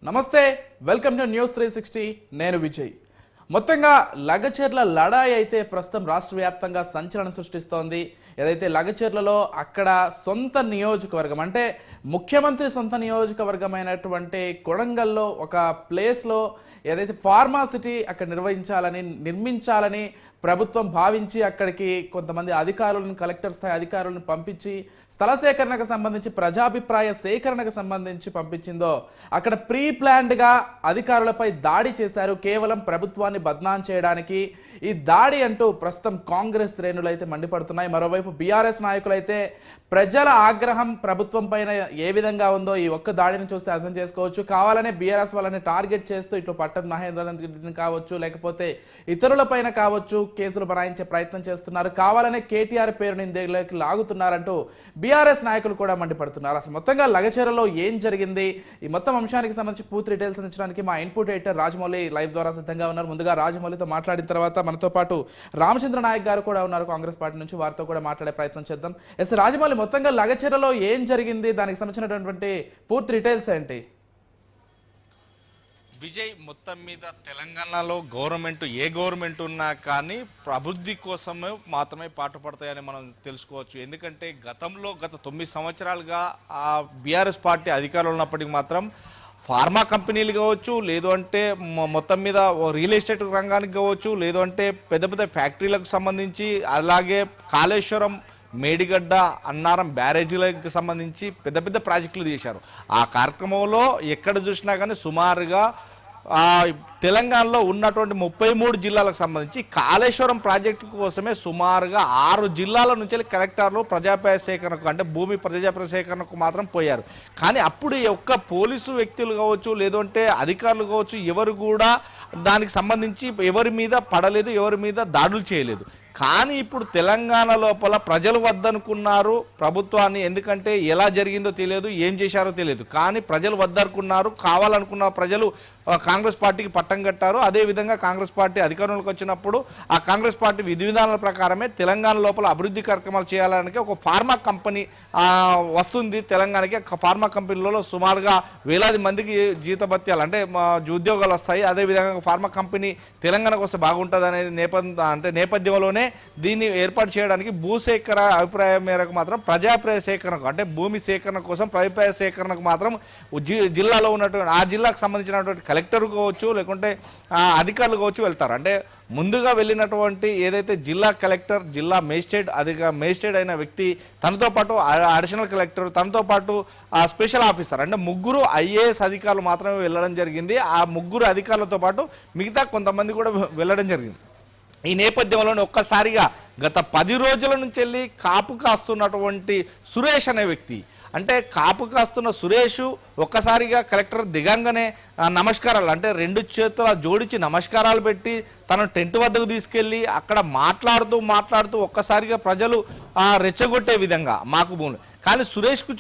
నమస్తే welcome to news 360 నేను విజయ్ మొత్తంగా లగచర్ల లడాయి అయితే ప్రస్తుతం రాష్ట్ర వ్యాప్తంగా సంచలనం సృష్టిస్తోంది ఏదైతే లగచర్లలో అక్కడ సొంత నియోజకవర్గం అంటే ముఖ్యమంత్రి సొంత నియోజకవర్గమైనటువంటి కొడంగల్లో ఒక ప్లేస్లో ఏదైతే ఫార్మాసిటీ అక్కడ నిర్మించాలని ప్రభుత్వం భావించి అక్కడికి కొంతమంది అధికారులను కలెక్టర్ స్థాయి అధికారులను పంపించి స్థల సేకరణకు సంబంధించి ప్రజాభిప్రాయ సేకరణకు సంబంధించి పంపించిందో అక్కడ ప్రీ ప్లాన్డ్గా అధికారులపై దాడి చేశారు కేవలం ప్రభుత్వాన్ని బద్నాం చేయడానికి ఈ దాడి అంటూ ప్రస్తుతం కాంగ్రెస్ శ్రేణులు అయితే మండిపడుతున్నాయి మరోవైపు బీఆర్ఎస్ నాయకులు అయితే ప్రజల ఆగ్రహం ప్రభుత్వం పైన ఏ విధంగా ఉందో ఈ ఒక్క దాడిని చూస్తే అర్థం చేసుకోవచ్చు కావాలనే బీఆర్ఎస్ వాళ్ళని టార్గెట్ చేస్తూ ఇటు పట్టణ మహేంద్రనాథ్ రెడ్డిని కావచ్చు లేకపోతే ఇతరుల పైన కావచ్చు కేసులు బనాయించే ప్రయత్నం చేస్తున్నారు కావాలనే కేటీఆర్ పేరుని ఇందులోకి లాగుతున్నారంటూ బీఆర్ఎస్ నాయకులు కూడా మండిపడుతున్నారు అసలు మొత్తంగా లగచర్లలో ఏం జరిగింది ఈ మొత్తం అంశానికి సంబంధించి పూర్తి డీటెయిల్స్ అందించడానికి మా ఇన్పుట్ ఎడిటర్ రాజమౌళి లైవ్ ద్వారా సిద్ధంగా ఉన్నారు ముందుగా రాజమౌళితో మాట్లాడిన తర్వాత మనతో పాటు రామచంద్ర నాయక్ గారు కూడా ఉన్నారు కాంగ్రెస్ పార్టీ నుంచి వారితో కూడా మాట్లాడే ప్రయత్నం చేద్దాం ఎస్ రాజమౌళి మొత్తంగా లగచర్లలో ఏం జరిగింది దానికి సంబంధించినటువంటి పూర్తి డీటెయిల్స్ ఏంటి విజయ్ మొత్తం మీద తెలంగాణలో ఏ గవర్నమెంట్ ఉన్నా కానీ అభివృద్ధి కోసమే మాత్రమే పాటుపడతాయని మనం తెలుసుకోవచ్చు ఎందుకంటే గత 9 సంవత్సరాలుగా ఆ బీఆర్ఎస్ పార్టీ అధికారంలో ఉన్నప్పటికీ మాత్రం ఫార్మా కంపెనీలు కావచ్చు లేదు అంటే మొత్తం మీద రియల్ ఎస్టేట్ రంగానికి కావచ్చు లేదు అంటే పెద్ద ఫ్యాక్టరీలకు సంబంధించి అలాగే కాళేశ్వరం మేడిగడ్డ అన్నారం బ్యారేజీలకు సంబంధించి పెద్ద ప్రాజెక్టులు చేశారు ఆ కార్యక్రమంలో ఎక్కడ చూసినా కానీ సుమారుగా తెలంగాణలో ఉన్నటువంటి 33 జిల్లాలకు సంబంధించి కాళేశ్వరం ప్రాజెక్టు కోసమే సుమారుగా 6 జిల్లాల నుంచి కలెక్టర్లు ప్రజాప్రాయ సేకరణకు అంటే భూమి ప్రజాప్రాయ సేకరణకు మాత్రం పోయారు కానీ అప్పుడు ఒక్క పోలీసు వ్యక్తులు కావచ్చు లేదంటే అధికారులు కావచ్చు ఎవరు కూడా దానికి సంబంధించి ఎవరి మీద పడలేదు ఎవరి మీద దాడులు చేయలేదు కానీ ఇప్పుడు తెలంగాణ లోపల ప్రజలు వద్దనుకున్నారు ప్రభుత్వాన్ని ఎందుకంటే ఎలా జరిగిందో తెలియదు ఏం చేశారో తెలియదు కానీ ప్రజలు వద్దనుకున్నారు కావాలనుకున్న ప్రజలు కాంగ్రెస్ పార్టీకి పట్టం కట్టారు అదేవిధంగా కాంగ్రెస్ పార్టీ అధికారంలోకి వచ్చినప్పుడు ఆ కాంగ్రెస్ పార్టీ విధి విధానాల ప్రకారమే తెలంగాణ లోపల అభివృద్ధి కార్యక్రమాలు చేయాలని ఒక ఫార్మా కంపెనీ వస్తుంది తెలంగాణకి ఫార్మా కంపెనీలలో సుమారుగా వేలాది మందికి జీతభత్యాలు అంటే ఉద్యోగాలు వస్తాయి అదేవిధంగా ఫార్మా కంపెనీ తెలంగాణకు వస్తే బాగుంటుంది అనేది నేపథ్యంలోనే దీన్ని ఏర్పాటు చేయడానికి భూసేకర అభిప్రాయం మేరకు మాత్రం ప్రజాప్రాయ సేకరణకు అంటే భూమి సేకరణ కోసం అభిప్రాయ సేకరణకు మాత్రం జిల్లాలో ఉన్నటువంటి ఆ జిల్లాకు సంబంధించినటువంటి కలెక్టర్ కావచ్చు లేకుంటే అధికారులు కావచ్చు వెళ్తారు అంటే ముందుగా వెళ్ళినటువంటి ఏదైతే జిల్లా కలెక్టర్ జిల్లా మేజిస్ట్రేట్ అయిన వ్యక్తి తనతో పాటు అడిషనల్ కలెక్టర్ తనతో పాటు స్పెషల్ ఆఫీసర్ అంటే 3 ఐఏఎస్ అధికారులు మాత్రమే వెళ్ళడం జరిగింది ఆ 3 అధికారులతో పాటు మిగతా కొంతమంది కూడా వెళ్ళడం జరిగింది ఈ నేపథ్యంలోనే ఒక్కసారిగా గత 10 రోజుల నుంచి వెళ్ళి కాపు కాస్తున్నటువంటి సురేష్ అనే వ్యక్తి అంటే కాపు కాస్తున్న సురేష్ ఒక్కసారిగా కలెక్టర్ దిగంగానే నమస్కారాలు అంటే 2 చేతుల జోడించి నమస్కారాలు పెట్టి తన టెంట్ వద్దకు తీసుకెళ్ళి అక్కడ మాట్లాడుతూ ఒక్కసారిగా ప్రజలు రెచ్చగొట్టే విధంగా మాకు భూమి కానీ సురేష్కు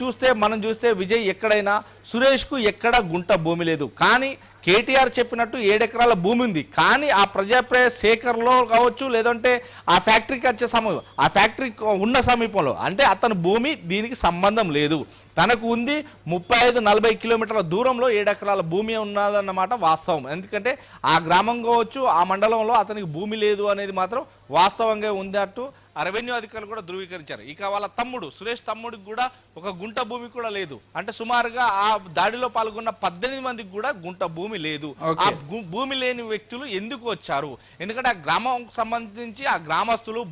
మనం చూస్తే విజయ్ ఎక్కడైనా సురేష్కు ఎక్కడ గుంట భూమి లేదు కానీ కేటీఆర్ చెప్పినట్టు 7 ఎకరాల భూమి ఉంది కానీ ఆ ప్రజాప్రాయ సేకరణలో కావచ్చు లేదంటే ఆ ఫ్యాక్టరీకి వచ్చే సమయం ఆ ఫ్యాక్టరీ ఉన్న సమీపంలో అంటే అతని భూమి దీనికి సంబంధం లేదు తనకు ఉంది 35-40 కిలోమీటర్ల దూరంలో 7 ఎకరాల భూమి ఉన్నదన్నమాట వాస్తవం ఎందుకంటే ఆ గ్రామం కావచ్చు ఆ మండలంలో అతనికి భూమి లేదు అనేది మాత్రం వాస్తవంగా ఉందట్టు రెవెన్యూ అధికారులు కూడా ధృవీకరించారు ఇక వాళ్ళ తమ్ముడు సురేష్ తమ్ముడికి కూడా ఒక గుంట భూమి కూడా లేదు అంటే సుమారుగా ఆ దాడిలో పాల్గొన్న 18 మందికి కూడా గుంట భూమి లేదు ఆ భూమి లేని వ్యక్తులు ఎందుకు వచ్చారు ఎందుకంటే ఆ గ్రామం సంబంధించి ఆ గ్రామస్తులు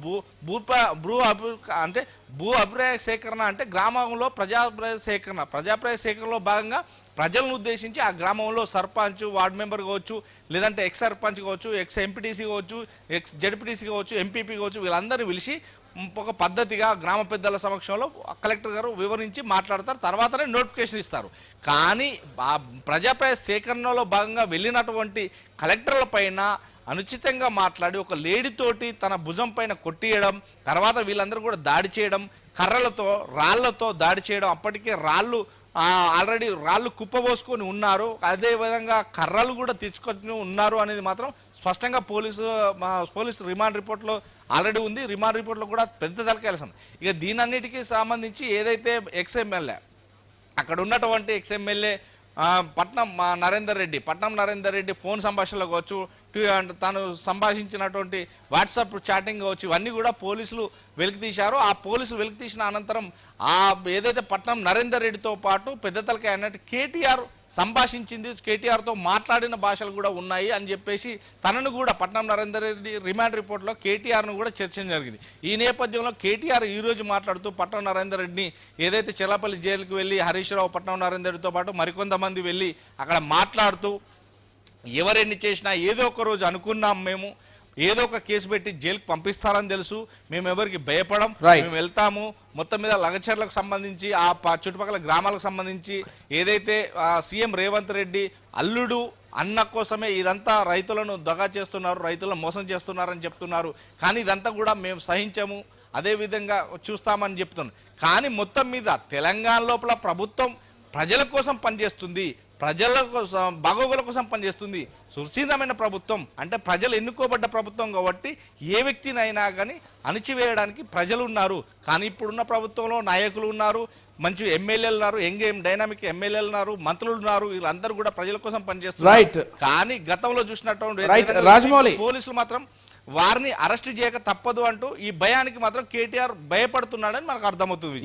భూ అభిప్రాయ సేకరణ అంటే గ్రామంలో ప్రజాప్రాయ సేకరణలో భాగంగా ప్రజలను ఉద్దేశించి ఆ గ్రామంలో సర్పంచ్ వార్డు మెంబర్ కావచ్చు లేదంటే ఎక్స్ సర్పంచ్ కావచ్చు ఎక్స్ ఎంపీటీసీ కావచ్చు ఎక్స్ జడ్పీటీసీ కావచ్చు ఎంపీపీ కావచ్చు వీళ్ళందరూ పిలిచి ఒక పద్ధతిగా గ్రామ పెద్దల సమక్షంలో కలెక్టర్ గారు వివరించి మాట్లాడతారు తర్వాతనే నోటిఫికేషన్ ఇస్తారు కానీ ఆ ప్రజాప్రాయ సేకరణలో భాగంగా వెళ్ళినటువంటి కలెక్టర్ల పైన అనుచితంగా మాట్లాడి ఒక లేడీతోటి తన భుజం పైన కొట్టియడం తర్వాత వీళ్ళందరూ కూడా దాడి చేయడం రాళ్లతో దాడి చేయడం అప్పటికే ఆల్రెడీ రాళ్ళు కుప్పబోసుకొని ఉన్నారు అదేవిధంగా కర్రలు కూడా తెచ్చుకొని ఉన్నారు అనేది మాత్రం స్పష్టంగా పోలీసు రిమాండ్ రిపోర్ట్లో ఆల్రెడీ ఉంది రిమాండ్ రిపోర్ట్లో కూడా పెద్ద తలకాయలు ఇక దీనన్నిటికీ సంబంధించి ఏదైతే ఎక్స్ఎమ్మెల్యే అక్కడ ఉన్నటువంటి ఎక్స్ఎమ్మెల్యే పట్నం నరేందర్ రెడ్డి ఫోన్ సంభాషణలు కావచ్చు, తను సంభాషించినటువంటి వాట్సాప్ చాటింగ్ కావచ్చు, ఇవన్నీ కూడా పోలీసులు వెలికితీశారు. ఆ పోలీసులు వెలికితీసిన అనంతరం ఏదైతే పట్నం నరేందర్ రెడ్డితో పాటు పెద్ద తలకాయ అన్నట్టు కేటీఆర్ సంభాషించింది, కేటీఆర్తో మాట్లాడిన భాషలు కూడా ఉన్నాయి అని చెప్పేసి తనను కూడా పట్నం నరేందర్ రెడ్డి రిమాండ్ రిపోర్ట్లో కేటీఆర్ను కూడా చర్చం జరిగింది. ఈ నేపథ్యంలో కేటీఆర్ ఈ రోజు మాట్లాడుతూ పట్నం నరేందర్ రెడ్డిని ఏదైతే చెల్లపల్లి జైలుకి వెళ్ళి హరీష్ రావు పట్నం నరేందర్ రెడ్డితో పాటు మరికొంతమంది వెళ్ళి అక్కడ మాట్లాడుతూ ఎవరెన్ని చేసినా ఏదో ఒక రోజు అనుకున్నాం, మేము ఏదో ఒక కేసు పెట్టి జైలుకి పంపిస్తారని తెలుసు, మేము ఎవరికి భయపడం, మేము వెళ్తాము. మొత్తం మీద లగచర్లకు సంబంధించి ఆ చుట్టుపక్కల గ్రామాలకు సంబంధించి ఏదైతే సీఎం రేవంత్ రెడ్డి అల్లుడు అన్న కోసమే ఇదంతా రైతులను దగా చేస్తున్నారు, రైతులను మోసం చేస్తున్నారని చెప్తున్నారు. కానీ ఇదంతా కూడా మేము సహించము, అదేవిధంగా చూస్తామని చెప్తున్నాం. కానీ మొత్తం మీద తెలంగాణ లోపల ప్రభుత్వం ప్రజల కోసం పనిచేస్తుంది, ప్రజల కోసం బాగోగుల కోసం పనిచేస్తుంది. సురక్షితమైన ప్రభుత్వం అంటే ప్రజలు ఎన్నుకోబడ్డ ప్రభుత్వం కాబట్టి ఏ వ్యక్తినైనా కానీ అణిచివేయడానికి ప్రజలు ఉన్నారు. కానీ ఇప్పుడున్న ప్రభుత్వంలో నాయకులు ఉన్నారు, మంచి ఎమ్మెల్యేలు ఉన్నారు, డైనామిక్ ఎమ్మెల్యేలు ఉన్నారు, మంత్రులు ఉన్నారు, వీళ్ళందరూ కూడా ప్రజల కోసం పనిచేస్తున్నారు. కానీ గతంలో చూసినట్టు పోలీసులు మాత్రం వారిని అరెస్ట్ చేయక తప్పదు అంటూ ఈ భయానికి మాత్రం కేటీఆర్ భయపడుతున్నాడని మనకు అర్థమవుతుంది.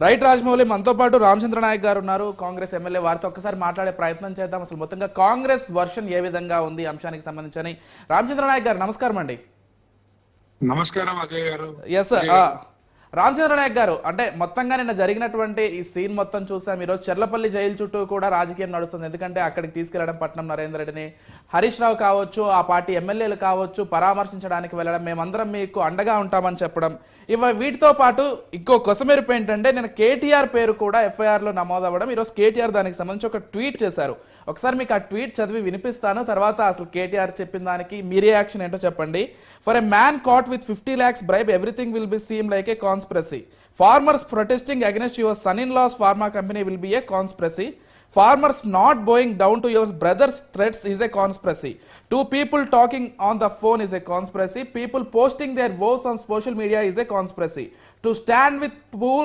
రైట్ రాజమౌళి, మనతో పాటు రామచంద్ర నాయక్ గారు ఉన్నారు, కాంగ్రెస్ ఎమ్మెల్యే. వారితో ఒక్కసారి మాట్లాడే ప్రయత్నం చేద్దాం. అసలు మొత్తంగా కాంగ్రెస్ వర్షన్ ఏ విధంగా ఉంది అంశానికి సంబంధించి. రామచంద్ర నాయక్ గారు నమస్కారం అండి. నమస్కారం అజయ్ గారు. ఎస్ రామచంద్ర నాయక్ గారు, అంటే మొత్తంగా నిన్న జరిగినటువంటి ఈ సీన్ మొత్తం చూసాం. ఈరోజు చెర్లపల్లి జైలు చుట్టూ కూడా రాజకీయం నడుస్తుంది. ఎందుకంటే అక్కడికి తీసుకెళ్లడం పట్నం నరేందర్ రెడ్డిని, హరీష్ రావు కావచ్చు, ఆ పార్టీ ఎమ్మెల్యేలు కావచ్చు, పరామర్శించడానికి వెళ్ళడం, మేమందరం మీకు అండగా ఉంటామని చెప్పడం. వీటితో పాటు ఇంకో కొసమెరుపు ఏంటంటే నేను కేటీఆర్ పేరు కూడా ఎఫ్ఐఆర్లో నమోదవ్వడం. ఈరోజు కేటీఆర్ దానికి సంబంధించి ఒక ట్వీట్ చేశారు. ఒకసారి మీకు ఆ ట్వీట్ చదివి వినిపిస్తాను, తర్వాత అసలు కేటీఆర్ చెప్పిన దానికి మీ రియాక్షన్ ఏంటో చెప్పండి. For a man caught with 50 lakhs bribe, everything will be seem like a conspiracy. Farmers protesting against your son-in-law's pharma company will be a conspiracy. Farmers not bowing down to your brother's threats is a conspiracy. Two people talking on the phone is a conspiracy. People posting their woes on social media is a conspiracy. To stand with poor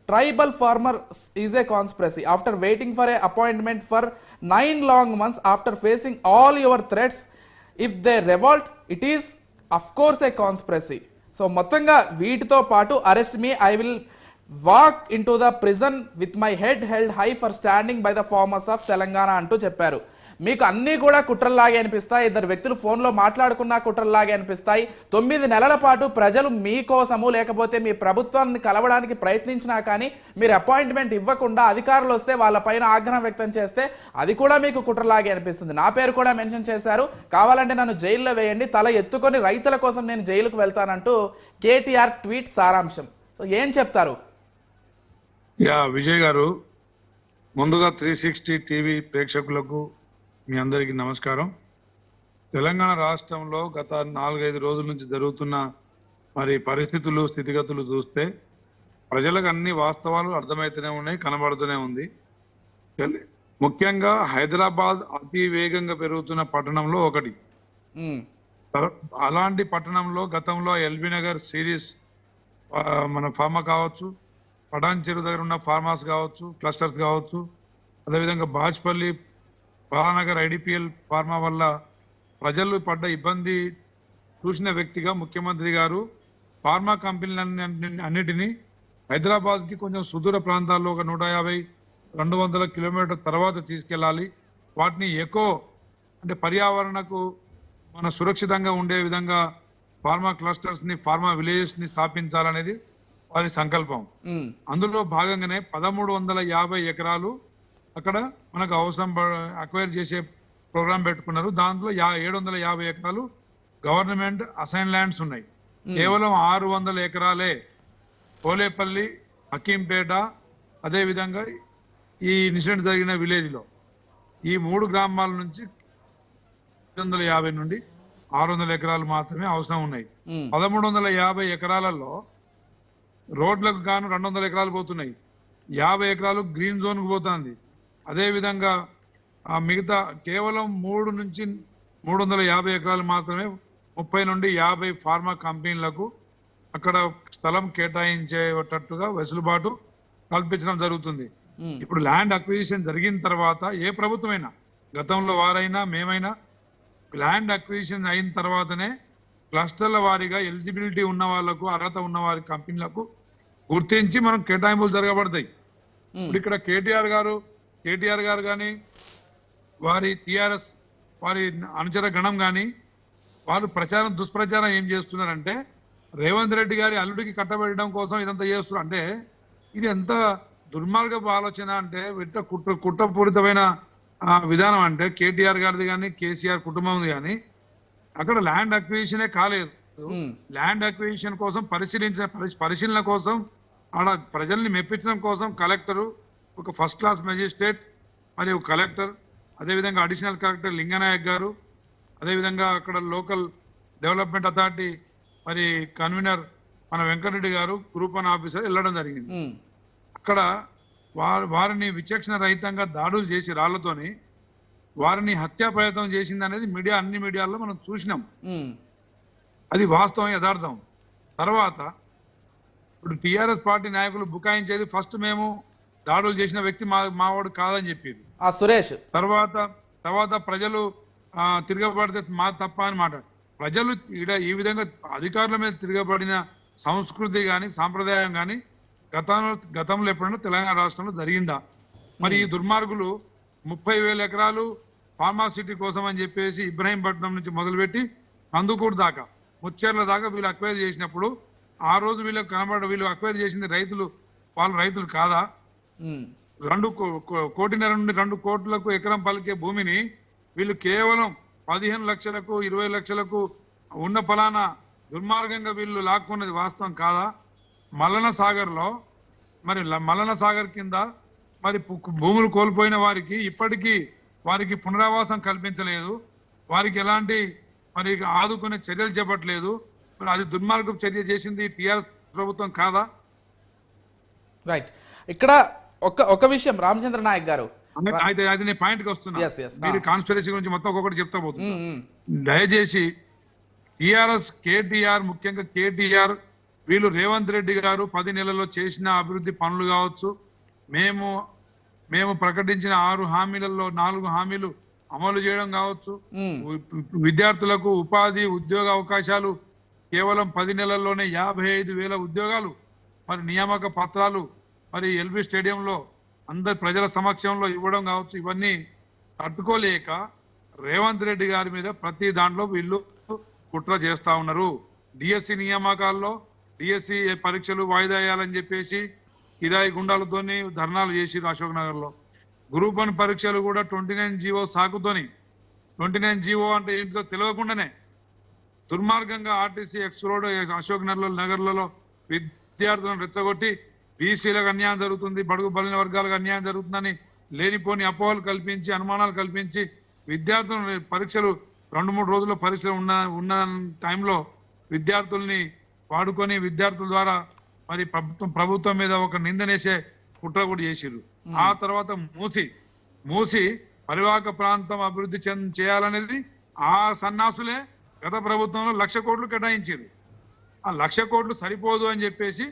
tribal farmers is a conspiracy. After waiting for an appointment for 9 long months, after facing all your threats, if they revolt, it is of course a conspiracy. So మొత్తంగా వీటితో పాటు arrest me, I will walk in to the prison with my head held high for standing by the farmers of Telangana అంటూ చెప్పారు. మీకు అన్నీ కూడా కుట్రల్లాగే అనిపిస్తాయి, ఇద్దరు వ్యక్తులు ఫోన్లో మాట్లాడుకున్నా కుట్రల్లాగే అనిపిస్తాయి. 9 నెలల పాటు ప్రజలు మీకోసము లేకపోతే మీ ప్రభుత్వాన్ని కలవడానికి ప్రయత్నించినా కానీ మీరు అపాయింట్మెంట్ ఇవ్వకుండా అధికారులు వస్తే వాళ్ళపైన ఆగ్రహం వ్యక్తం చేస్తే అది కూడా మీకు కుట్రలాగే అనిపిస్తుంది. నా పేరు కూడా మెన్షన్ చేశారు, కావాలంటే నన్ను జైల్లో వేయండి, తల ఎత్తుకొని రైతుల కోసం నేను జైలుకు వెళ్తానంటూ కేటీఆర్ ట్వీట్ సారాంశం. సో ఏం చెప్తారు? విజయ్ గారు, ముందుగా 360 టీవీ ప్రేక్షకులకు మీ అందరికీ నమస్కారం. తెలంగాణ రాష్ట్రంలో గత 4-5 రోజుల నుంచి జరుగుతున్న పరిస్థితులు, స్థితిగతులు చూస్తే ప్రజలకు అన్ని వాస్తవాలు అర్థమవుతూనే ఉన్నాయి, కనబడుతూనే ఉంది. ముఖ్యంగా హైదరాబాద్ అతి వేగంగా పెరుగుతున్న పట్టణంలో ఒకటి. అలాంటి పట్టణంలో గతంలో ఎల్బీ నగర్ సిరీస్ మన ఫార్మా కావచ్చు, పటాన్ చెరువు దగ్గర ఉన్న ఫార్మాస్ కావచ్చు, క్లస్టర్స్ కావచ్చు, అదేవిధంగా బాజ్పల్లి బాలానగర్ ఐడిపిఎల్ ఫార్మా వల్ల ప్రజలు పడ్డ ఇబ్బంది చూసిన వ్యక్తిగా ముఖ్యమంత్రి గారు ఫార్మా కంపెనీలన్నిటినీ హైదరాబాద్కి కొంచెం సుదూర ప్రాంతాల్లో ఒక 150-200 కిలోమీటర్ల తర్వాత తీసుకెళ్ళాలి, వాటిని అంటే పర్యావరణకు మన సురక్షితంగా ఉండే విధంగా ఫార్మా క్లస్టర్స్ని, ఫార్మా విలేజెస్ని స్థాపించాలనేది వారి సంకల్పం. అందులో భాగంగానే 1350 ఎకరాలు అక్కడ మనకు అవసరం అక్వైర్ చేసే ప్రోగ్రాం పెట్టుకున్నారు. దాంట్లో 750 ఎకరాలు గవర్నమెంట్ అసైన్ ల్యాండ్స్ ఉన్నాయి. కేవలం 600 ఎకరాలే పోలేపల్లి, హకీంపేట, అదేవిధంగా ఈ ఇన్సిడెంట్ జరిగిన విలేజ్లో ఈ 3 గ్రామాల నుంచి 750 నుండి 600 ఎకరాలు మాత్రమే అవసరం ఉన్నాయి. 1350 ఎకరాలలో రోడ్లకు గాను 200 ఎకరాలు పోతున్నాయి, 50 ఎకరాలు గ్రీన్ జోన్కు పోతుంది. అదేవిధంగా మిగతా కేవలం 3 నుంచి 350 ఎకరాలు మాత్రమే 30 నుండి 50 ఫార్మా కంపెనీలకు అక్కడ స్థలం కేటాయించేటట్టుగా వెసులుబాటు కల్పించడం జరుగుతుంది. ఇప్పుడు ల్యాండ్ అక్విజిషన్ జరిగిన తర్వాత ఏ ప్రభుత్వమైనా, గతంలో వారైనా మేమైనా, ల్యాండ్ అక్విజిషన్ అయిన తర్వాతనే క్లస్టర్ల వారీగా ఎలిజిబిలిటీ ఉన్న వాళ్ళకు, అర్హత ఉన్న వారి కంపెనీలకు గుర్తించి మనం కేటాయింపులు జరగబడతాయి. ఇప్పుడు ఇక్కడ కేటీఆర్ గారు కానీ, వారి టిఆర్ఎస్ వారి అనుచర గణం కానీ, వాళ్ళు దుష్ప్రచారం ఏం చేస్తున్నారంటే రేవంత్ రెడ్డి గారి అల్లుడికి కట్టబెట్టడం కోసం ఇదంతా చేస్తున్నారు. అంటే ఇది ఎంత దుర్మార్గపు ఆలోచన అంటే, కుట్రపూరితమైన విధానం. అంటే కేటీఆర్ గారిది కానీ, కేసీఆర్ కుటుంబంది కానీ అక్కడ ల్యాండ్ అక్విజిషనే కాలేదు. ల్యాండ్ అక్విజిషన్ కోసం పరిశీలన కోసం, ఆడ ప్రజల్ని మెప్పించడం కోసం కలెక్టరు, ఒక ఫస్ట్ క్లాస్ మెజిస్ట్రేట్ మరియు కలెక్టర్, అదేవిధంగా అడిషనల్ కలెక్టర్ లింగనాయక్ గారు, అదేవిధంగా అక్కడ లోకల్ డెవలప్మెంట్ అథారిటీ మరి కన్వీనర్ మన వెంకటరెడ్డి గారు, గ్రూప్ 1 ఆఫీసర్ వెళ్ళడం జరిగింది. అక్కడ వారిని విచక్షణ రహితంగా దాడులు చేసి రాళ్లతోని వారిని హత్యా ప్రయత్నం చేసింది అనేది అన్ని మీడియాల్లో మనం చూసినాం. అది వాస్తవం, యథార్థం. తర్వాత ఇప్పుడు టిఆర్ఎస్ పార్టీ నాయకులు బుకాయించేది ఫస్ట్ మేము దాడులు చేసిన వ్యక్తి మావాడు కాదని చెప్పారు సురేష్. తర్వాత ప్రజలు తిరగబడితే మా తప్ప అని మాట. ప్రజలు ఈ విధంగా అధికారుల మీద తిరగబడిన సంస్కృతి కానీ, సాంప్రదాయం కానీ గతంలో ఎప్పుడైనా తెలంగాణ రాష్ట్రంలో జరిగిందా? మరి ఈ దుర్మార్గులు 30,000 ఎకరాలు ఫార్మాసిటీ కోసం అని చెప్పేసి ఇబ్రహీంపట్నం నుంచి మొదలుపెట్టి కందుకూరు దాకా, ముచ్చేర్ల దాకా వీళ్ళు అక్వైర్ చేసినప్పుడు ఆ రోజు వీళ్ళు అక్వైర్ చేసింది వాళ్ళు రైతులు కాదా? 1.5 కోటి నుండి 2 కోట్లకు ఎకరం పలికే భూమిని వీళ్ళు కేవలం 15 లక్షలకు 20 లక్షలకు ఉన్న ఫలానా దుర్మార్గంగా వీళ్ళు లాక్కున్నది వాస్తవం కాదా? మల్లన సాగర్ కింద మరి భూములు కోల్పోయిన వారికి ఇప్పటికీ వారికి పునరావాసం కల్పించలేదు, వారికి ఎలాంటి మరి ఆదుకునే చర్యలు చేపట్టలేదు. మరి అది దుర్మార్గం చర్య చేసింది టిఆర్ఎస్ ప్రభుత్వం కాదా? రైట్. ఇక్కడ ఒక విషయం రామచంద్ర నాయక్ గారు, అయితే అది నేను పాయింట్కి వస్తున్నా. మీరు కాన్స్పిరసీ గురించి మొత్తం ఒక్కొక్కటి చెప్తా పోతున్నా. దయచేసి టిఆర్ఎస్, కేటీఆర్, ముఖ్యంగా కేటీఆర్ వీళ్ళు రేవంత్ రెడ్డి గారు 10 నెలల్లో చేసిన అభివృద్ధి పనులు కావచ్చు, మేము ప్రకటించిన 6 హామీలలో 4 హామీలు అమలు చేయడం కావచ్చు, విద్యార్థులకు ఉపాధి ఉద్యోగ అవకాశాలు కేవలం 10 నెలల్లోనే 55,000 ఉద్యోగాలు, మరి నియామక పత్రాలు మరి ఎల్బీ స్టేడియంలో అందరి ప్రజల సమక్షంలో ఇవ్వడం కావచ్చు. ఇవన్నీ తట్టుకోలేక రేవంత్ రెడ్డి గారి మీద ప్రతి దాంట్లో వీళ్ళు కుట్ర చేస్తా ఉన్నారు. డిఎస్సి నియామకాల్లో డిఎస్సి పరీక్షలు వాయిదా వేయాలని చెప్పేసి కిరాయి గుండాలతోని ధర్నాలు చేసిరు అశోక్ నగర్ లో. గ్రూప్ 1 పరీక్షలు కూడా 29 జీవో సాకుతోని, 29 జీవో అంటే ఏంటో తెలియకుండానే దుర్మార్గంగా ఆర్టీసీ ఎక్స్ రోడ్ అశోక్ నగర్లలో విద్యార్థులను రెచ్చగొట్టి బీసీలకు అన్యాయం జరుగుతుంది, బడుగు బలిన వర్గాలకు అన్యాయం జరుగుతుందని లేనిపోని అపోహలు కల్పించి, అనుమానాలు కల్పించి విద్యార్థులను పరీక్షలు 2-3 రోజుల్లో పరీక్షలు ఉన్న టైంలో విద్యార్థుల్ని వాడుకొని విద్యార్థుల ద్వారా మరి ప్రభుత్వం మీద ఒక నిందనేసే కుట్ర కూడా చేసిర్రు. ఆ తర్వాత మూసి పరివాహక ప్రాంతం అభివృద్ధి చేయాలనేది ఆ సన్నాసులే గత ప్రభుత్వంలో 1,00,000 కోట్లు కేటాయించారు. ఆ 1,00,000 కోట్లు సరిపోదు అని చెప్పేసి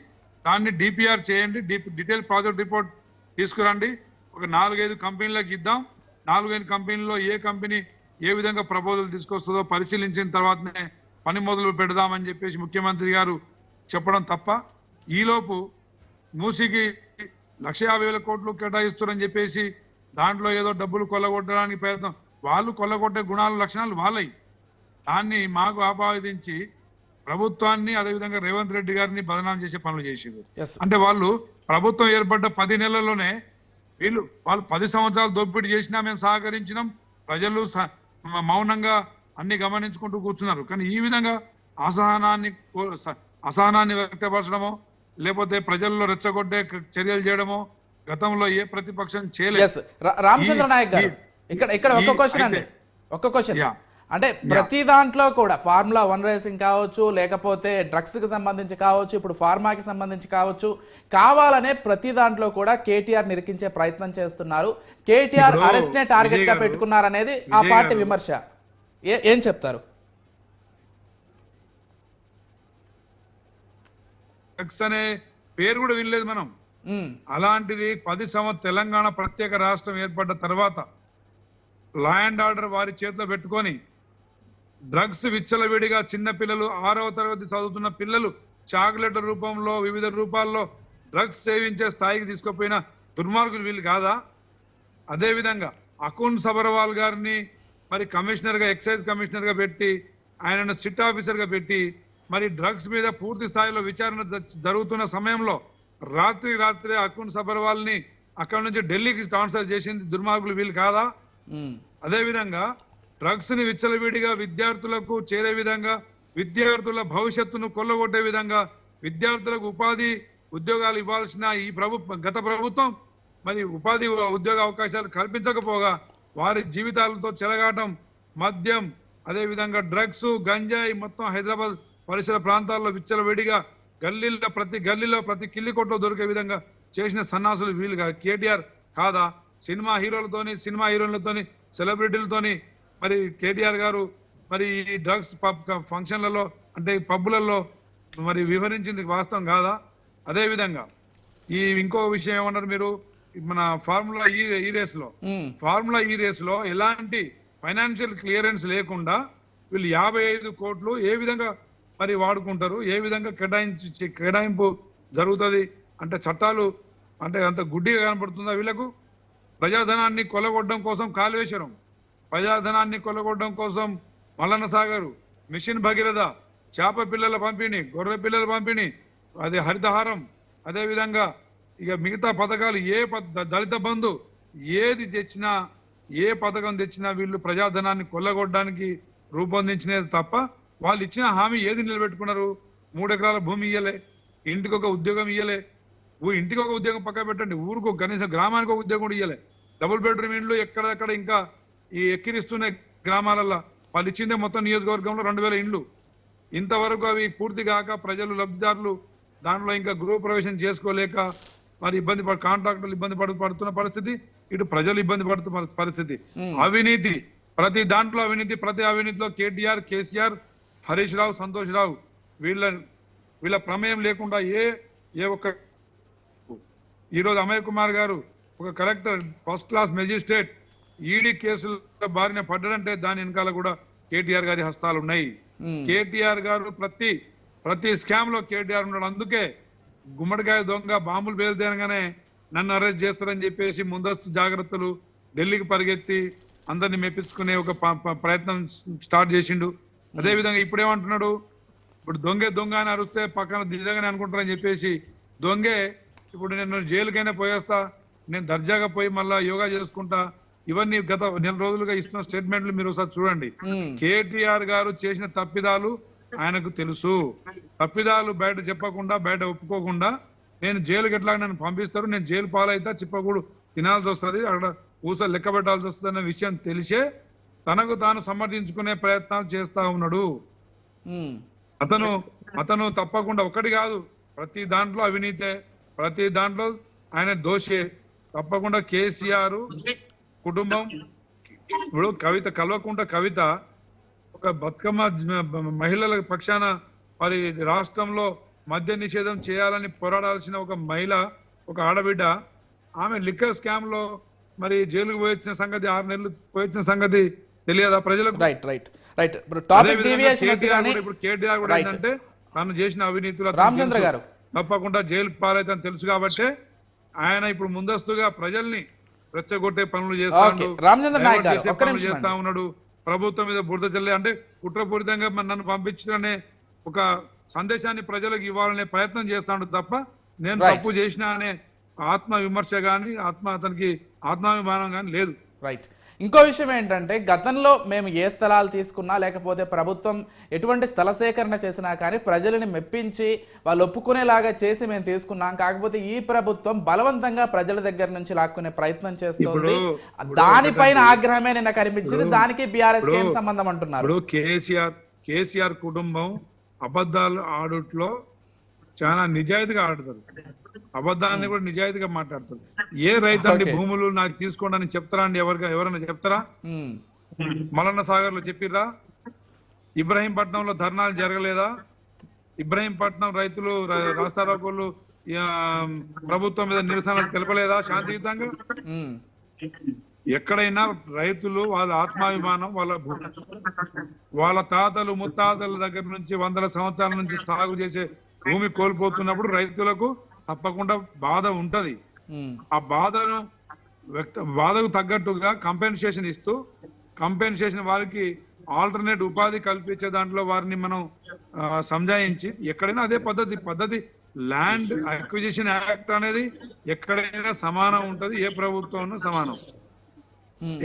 దాన్ని డిపిఆర్ చేయండి, డీటెయిల్ ప్రాజెక్ట్ రిపోర్ట్ తీసుకురండి, ఒక 4-5 కంపెనీలకు ఇద్దాం, 4-5 కంపెనీల్లో ఏ కంపెనీ ఏ విధంగా ప్రపోజల్ తీసుకొస్తుందో పరిశీలించిన తర్వాతనే పని మొదలు పెడదామని చెప్పేసి ముఖ్యమంత్రి గారు చెప్పడం తప్ప, ఈలోపు మూసికి 1,50,000 కోట్లు కేటాయిస్తారని చెప్పేసి దాంట్లో ఏదో డబ్బులు కొల్లగొట్టడానికి ప్రయత్నం, వాళ్ళు కొల్లగొట్టే గుణాలు లక్షణాలు వాళ్ళవి. దాన్ని మాకు ఆపాదించి ప్రభుత్వాన్ని అదేవిధంగా రేవంత్ రెడ్డి గారిని బదనాం చేసే పనులు చేసేది. అంటే వాళ్ళు ప్రభుత్వం ఏర్పడ్డ 10 నెలల్లోనే వాళ్ళు 10 సంవత్సరాలు దోపిడీ చేసినా మేము సహకరించినాం, ప్రజలు మౌనంగా అన్ని గమనించుకుంటూ కూర్చున్నారు. కానీ ఈ విధంగా అసహనాన్ని వ్యక్తపరచడమో లేకపోతే ప్రజల్లో రెచ్చగొట్టే చర్యలు చేయడమో గతంలో ఏ ప్రతిపక్షం చేయలేదు. రామచంద్ర నాయక్ గారు, ఇక్కడ ఒక్క క్వశ్చన్ అంటే ప్రతి దాంట్లో కూడా ఫార్ములా 1 రేసింగ్ కావచ్చు, లేకపోతే డ్రగ్స్ కి సంబంధించి కావచ్చు, ఇప్పుడు ఫార్మాకి సంబంధించి కావచ్చు, కావాలనే ప్రతి దాంట్లో కూడా కేటీఆర్ నిరికించే ప్రయత్నం చేస్తున్నారు. కేటీఆర్ అరెస్ట్ నే టార్గెట్ గా పెట్టుకున్నారనేది ఆ పార్టీ విమర్శ. ఏం చెప్తారు? డ్రగ్స్ అనే పేరు కూడా వినలేదు మనం. అలాంటిది 10 తెలంగాణ ప్రత్యేక రాష్ట్రం ఏర్పడ్డ తర్వాత లా అండ్ ఆర్డర్ వారి చేతిలో పెట్టుకొని డ్రగ్స్ విచ్చలవిడిగా చిన్న పిల్లలు 6వ తరగతి చదువుతున్న పిల్లలు చాక్లెట్ల రూపంలో వివిధ రూపాల్లో డ్రగ్స్ సేవించే స్థాయికి తీసుకుపోయిన దుర్మార్గులు వీళ్ళు కాదా? అదే విధంగా అకున్ సబర్వాల్ గారిని మరి కమిషనర్ గా ఎక్సైజ్ కమిషనర్ గా పెట్టి ఆయనను సిట్ ఆఫీసర్ గా పెట్టి మరి డ్రగ్స్ మీద పూర్తి స్థాయిలో విచారణ జరుగుతున్న సమయంలో రాత్రి అకున్ సబర్వాల్ ని అక్కడ నుంచి ఢిల్లీకి ట్రాన్స్ఫర్ చేసింది దుర్మార్గులు వీళ్ళు కాదా? అదే విధంగా డ్రగ్స్ ని విచ్చలవిడిగా విద్యార్థులకు చేరే విధంగా విద్యార్థుల భవిష్యత్తును కొల్లగొట్టే విధంగా విద్యార్థులకు ఉద్యోగాలు ఇవ్వాల్సిన ఈ గత ప్రభుత్వం మరి ఉపాధి ఉద్యోగ అవకాశాలు కల్పించకపోగా వారి జీవితాలతో చెలగాటం మద్యం అదే విధంగా డ్రగ్స్ గంజాయి మొత్తం హైదరాబాద్ పరిసర ప్రాంతాల్లో విచ్చలవిడిగా ప్రతి గల్లీలో ప్రతి కిల్లి కొట్లో దొరికే విధంగా చేసిన సన్నాసులు వీలుగా కేటీఆర్ కాదా? సినిమా హీరోయిన్లతోని సెలబ్రిటీలతోని మరి కేటీఆర్ గారు మరి ఈ డ్రగ్స్ ఫంక్షన్లలో అంటే పబ్బులలో మరి వివరించింది వాస్తవం కాదా? అదే విధంగా ఇంకో విషయం ఏమన్నారు మీరు, మన ఫార్ములా ఈ రేస్ లో ఎలాంటి ఫైనాన్షియల్ క్లియరెన్స్ లేకుండా వీళ్ళు 55 కోట్లు ఏ విధంగా మరి వాడుకుంటారు, ఏ విధంగా కేటాయింపు జరుగుతుంది అంటే చట్టాలు అంటే అంత గుడ్డిగా కనపడుతుందా వీళ్ళకు? ప్రజాధనాన్ని కొల్లగొట్టడం కోసం కాళేశ్వరం, ప్రజాధనాన్ని కొల్లగొట్టడం కోసం మల్లన్న సాగరు, మిషన్ భగీరథ, చేప పిల్లల పంపిణీ, గొర్రె పిల్లల పంపిణీ, అది హరితహారం, అదే విధంగా ఇక మిగతా పథకాలు దళిత బంధు ఏది తెచ్చినా ఏ పథకం తెచ్చినా వీళ్ళు ప్రజాధనాన్ని కొల్లగొట్టడానికి రూపొందించినది తప్ప వాళ్ళు ఇచ్చిన హామీ ఏది నిలబెట్టుకున్నారు? 3 ఎకరాల భూమి ఇయ్యలే, ఇంటికి ఒక ఉద్యోగం ఇయ్యలే, ఇంటికి ఒక ఉద్యోగం పక్క పెట్టండి, ఊరుకు కనీసం గ్రామానికి ఒక ఉద్యోగం కూడా ఇయ్యలే, డబుల్ బెడ్రూమ్ ఇండ్లు ఎక్కడెక్కడ ఇంకా ఈ ఎక్కిరిస్తున్న గ్రామాలలో వాళ్ళు ఇచ్చిందే మొత్తం నియోజకవర్గంలో 2000 ఇండ్లు. ఇంతవరకు అవి పూర్తి కాక ప్రజలు లబ్ధిదారులు దాంట్లో ఇంకా గృహ ప్రవేశం చేసుకోలేక మరి కాంట్రాక్టర్లు ఇబ్బంది పడుతున్న పరిస్థితి, ఇటు ప్రజలు ఇబ్బంది పడుతున్న పరిస్థితి. అవినీతి ప్రతి దాంట్లో అవినీతి, ప్రతి అవినీతిలో కేటీఆర్, కేసీఆర్, హరీష్ రావు, సంతోష్ రావు వీళ్ళ ప్రమేయం లేకుండా ఏ ఒక్క ఈరోజు అమయ్ కుమార్ గారు ఒక collector first class magistrate ED కేసుల బారిన పడ్డాడంటే దాని వెనకాల కూడా కేటీఆర్ గారి హస్తాలు ఉన్నాయి. కేటీఆర్ గారు ప్రతి స్కామ్ లో కేటీఆర్ ఉన్నాడు. అందుకే గుమ్మడికాయ దొంగ బాంబులు పేల్తేనగానే నన్ను అరెస్ట్ చేస్తారని చెప్పేసి ముందస్తు జాగ్రత్తలు ఢిల్లీకి పరిగెత్తి అందరిని మెప్పించుకునే ఒక ప్రయత్నం స్టార్ట్ చేసిండు. అదే విధంగా ఇప్పుడేమంటున్నాడు, ఇప్పుడు దొంగ అని అరిస్తే పక్కన నిజంగానే అనుకుంటారని చెప్పేసి దొంగే ఇప్పుడు నేను జైలుకైనా పోయేస్తా, నేను దర్జాగా పోయి మళ్ళా యోగా చేసుకుంటా, ఇవన్నీ గత 4 రోజులుగా ఇస్తున్న స్టేట్మెంట్లు మీరు ఒకసారి చూడండి. కేటీఆర్ గారు చేసిన తప్పిదాలు ఆయనకు తెలుసు. తప్పిదాలు బయట చెప్పకుండా బయట ఒప్పుకోకుండా నేను జైలుకి ఎట్లా నన్ను పంపిస్తారు, నేను జైలు పాలైతా, చిప్పకూడు తినాల్సి వస్తుంది, అక్కడ ఊసలు లెక్క పెట్టాల్సి వస్తుంది అన్న విషయం తెలిసే తనకు తాను సమర్థించుకునే ప్రయత్నాలు చేస్తా ఉన్నాడు. అతను తప్పకుండా ఒకటి కాదు, ప్రతి దాంట్లో అవినీతే, ప్రతి దాంట్లో ఆయన దోషే. తప్పకుండా కేసీఆర్ కుటుంబం ఇప్పుడు కవిత ఒక బతుకమ్మ మహిళల పక్షాన మరి రాష్ట్రంలో మద్య నిషేధం చేయాలని పోరాడాల్సిన ఒక మహిళ, ఒక ఆడబిడ్డ, ఆమె లిక్కర్ స్కామ్ లో మరి జైలుకు పోయొచ్చిన సంగతి, 6 నెలలు పోయొచ్చిన సంగతి తెలియదా ప్రజలకు? ఇప్పుడు కేటీఆర్ కూడా ఏంటంటే తను చేసిన అవినీతిలో తప్పకుండా జైలు పాలైతే తెలుసు కాబట్టి ఆయన ఇప్పుడు ముందస్తుగా ప్రజల్ని రెచ్చగొట్టే పనులు చేస్తా ఉన్నాడు. ప్రభుత్వం మీద బురద చల్లే అంటే కుట్రపూరితంగా నన్ను పంపించడనే ఒక సందేశాన్ని ప్రజలకు ఇవ్వాలనే ప్రయత్నం చేస్తాడు తప్ప నేను తప్పు చేసినా అనే ఆత్మ విమర్శ గాని అతనికి ఆత్మాభిమానం గాని లేదు. రైట్. ఇంకో విషయం ఏంటంటే గతంలో మేము ఏ స్థలాలు తీసుకున్నా లేకపోతే ప్రభుత్వం ఎటువంటి స్థల సేకరణ చేసినా కానీ ప్రజలని మెప్పించి వాళ్ళు ఒప్పుకునేలాగా చేసి మేము తీసుకున్నాం. కాకపోతే ఈ ప్రభుత్వం బలవంతంగా ప్రజల దగ్గర నుంచి లాక్కునే ప్రయత్నం చేస్తుంది. దానిపైన ఆగ్రహమే నిన్న కనిపించింది. దానికి బీఆర్ఎస్ ఏం సంబంధం అంటున్నారు? కేసీఆర్ కుటుంబం అబద్ధాలు ఆడుట్లో చాలా నిజాయితీగా ఆడుతారు, అబద్ధాన్ని కూడా నిజాయితీగా మాట్లాడతారు. ఏ రైతు భూములు నాకు తీసుకోండి అని చెప్తారా అండి? ఎవరైనా చెప్తారా? మల్లన్న సాగర్ లో చెప్పిర్రా? ఇబ్రహీంపట్నంలో ధర్నాలు జరగలేదా? ఇబ్రహీంపట్నం రైతులు రాస్తారోకోళ్ళు ఆ, ప్రభుత్వం మీద నిరసన తెలపలేదా శాంతియుతంగా? ఉమ్, ఎక్కడైనా రైతులు వాళ్ళ ఆత్మాభిమానం, వాళ్ళ తాతలు ముత్తాతల దగ్గర నుంచి వందల సంవత్సరాల నుంచి సాగు చేసే భూమి కోల్పోతున్నప్పుడు రైతులకు తప్పకుండా బాధ ఉంటది. ఉమ్, ఆ బాధకు తగ్గట్టుగా కంపెన్సేషన్ ఇస్తూ, కంపెన్సేషన్ వారికి ఆల్టర్నేట్ ఉపాధి కల్పించే దాంట్లో వారిని మనం సంజాయించి, ఎక్కడైనా అదే పద్ధతి ల్యాండ్ అక్విజిషన్ యాక్ట్ అనేది ఎక్కడైనా సమానం ఉంటది, ఏ ప్రభుత్వం సమానం.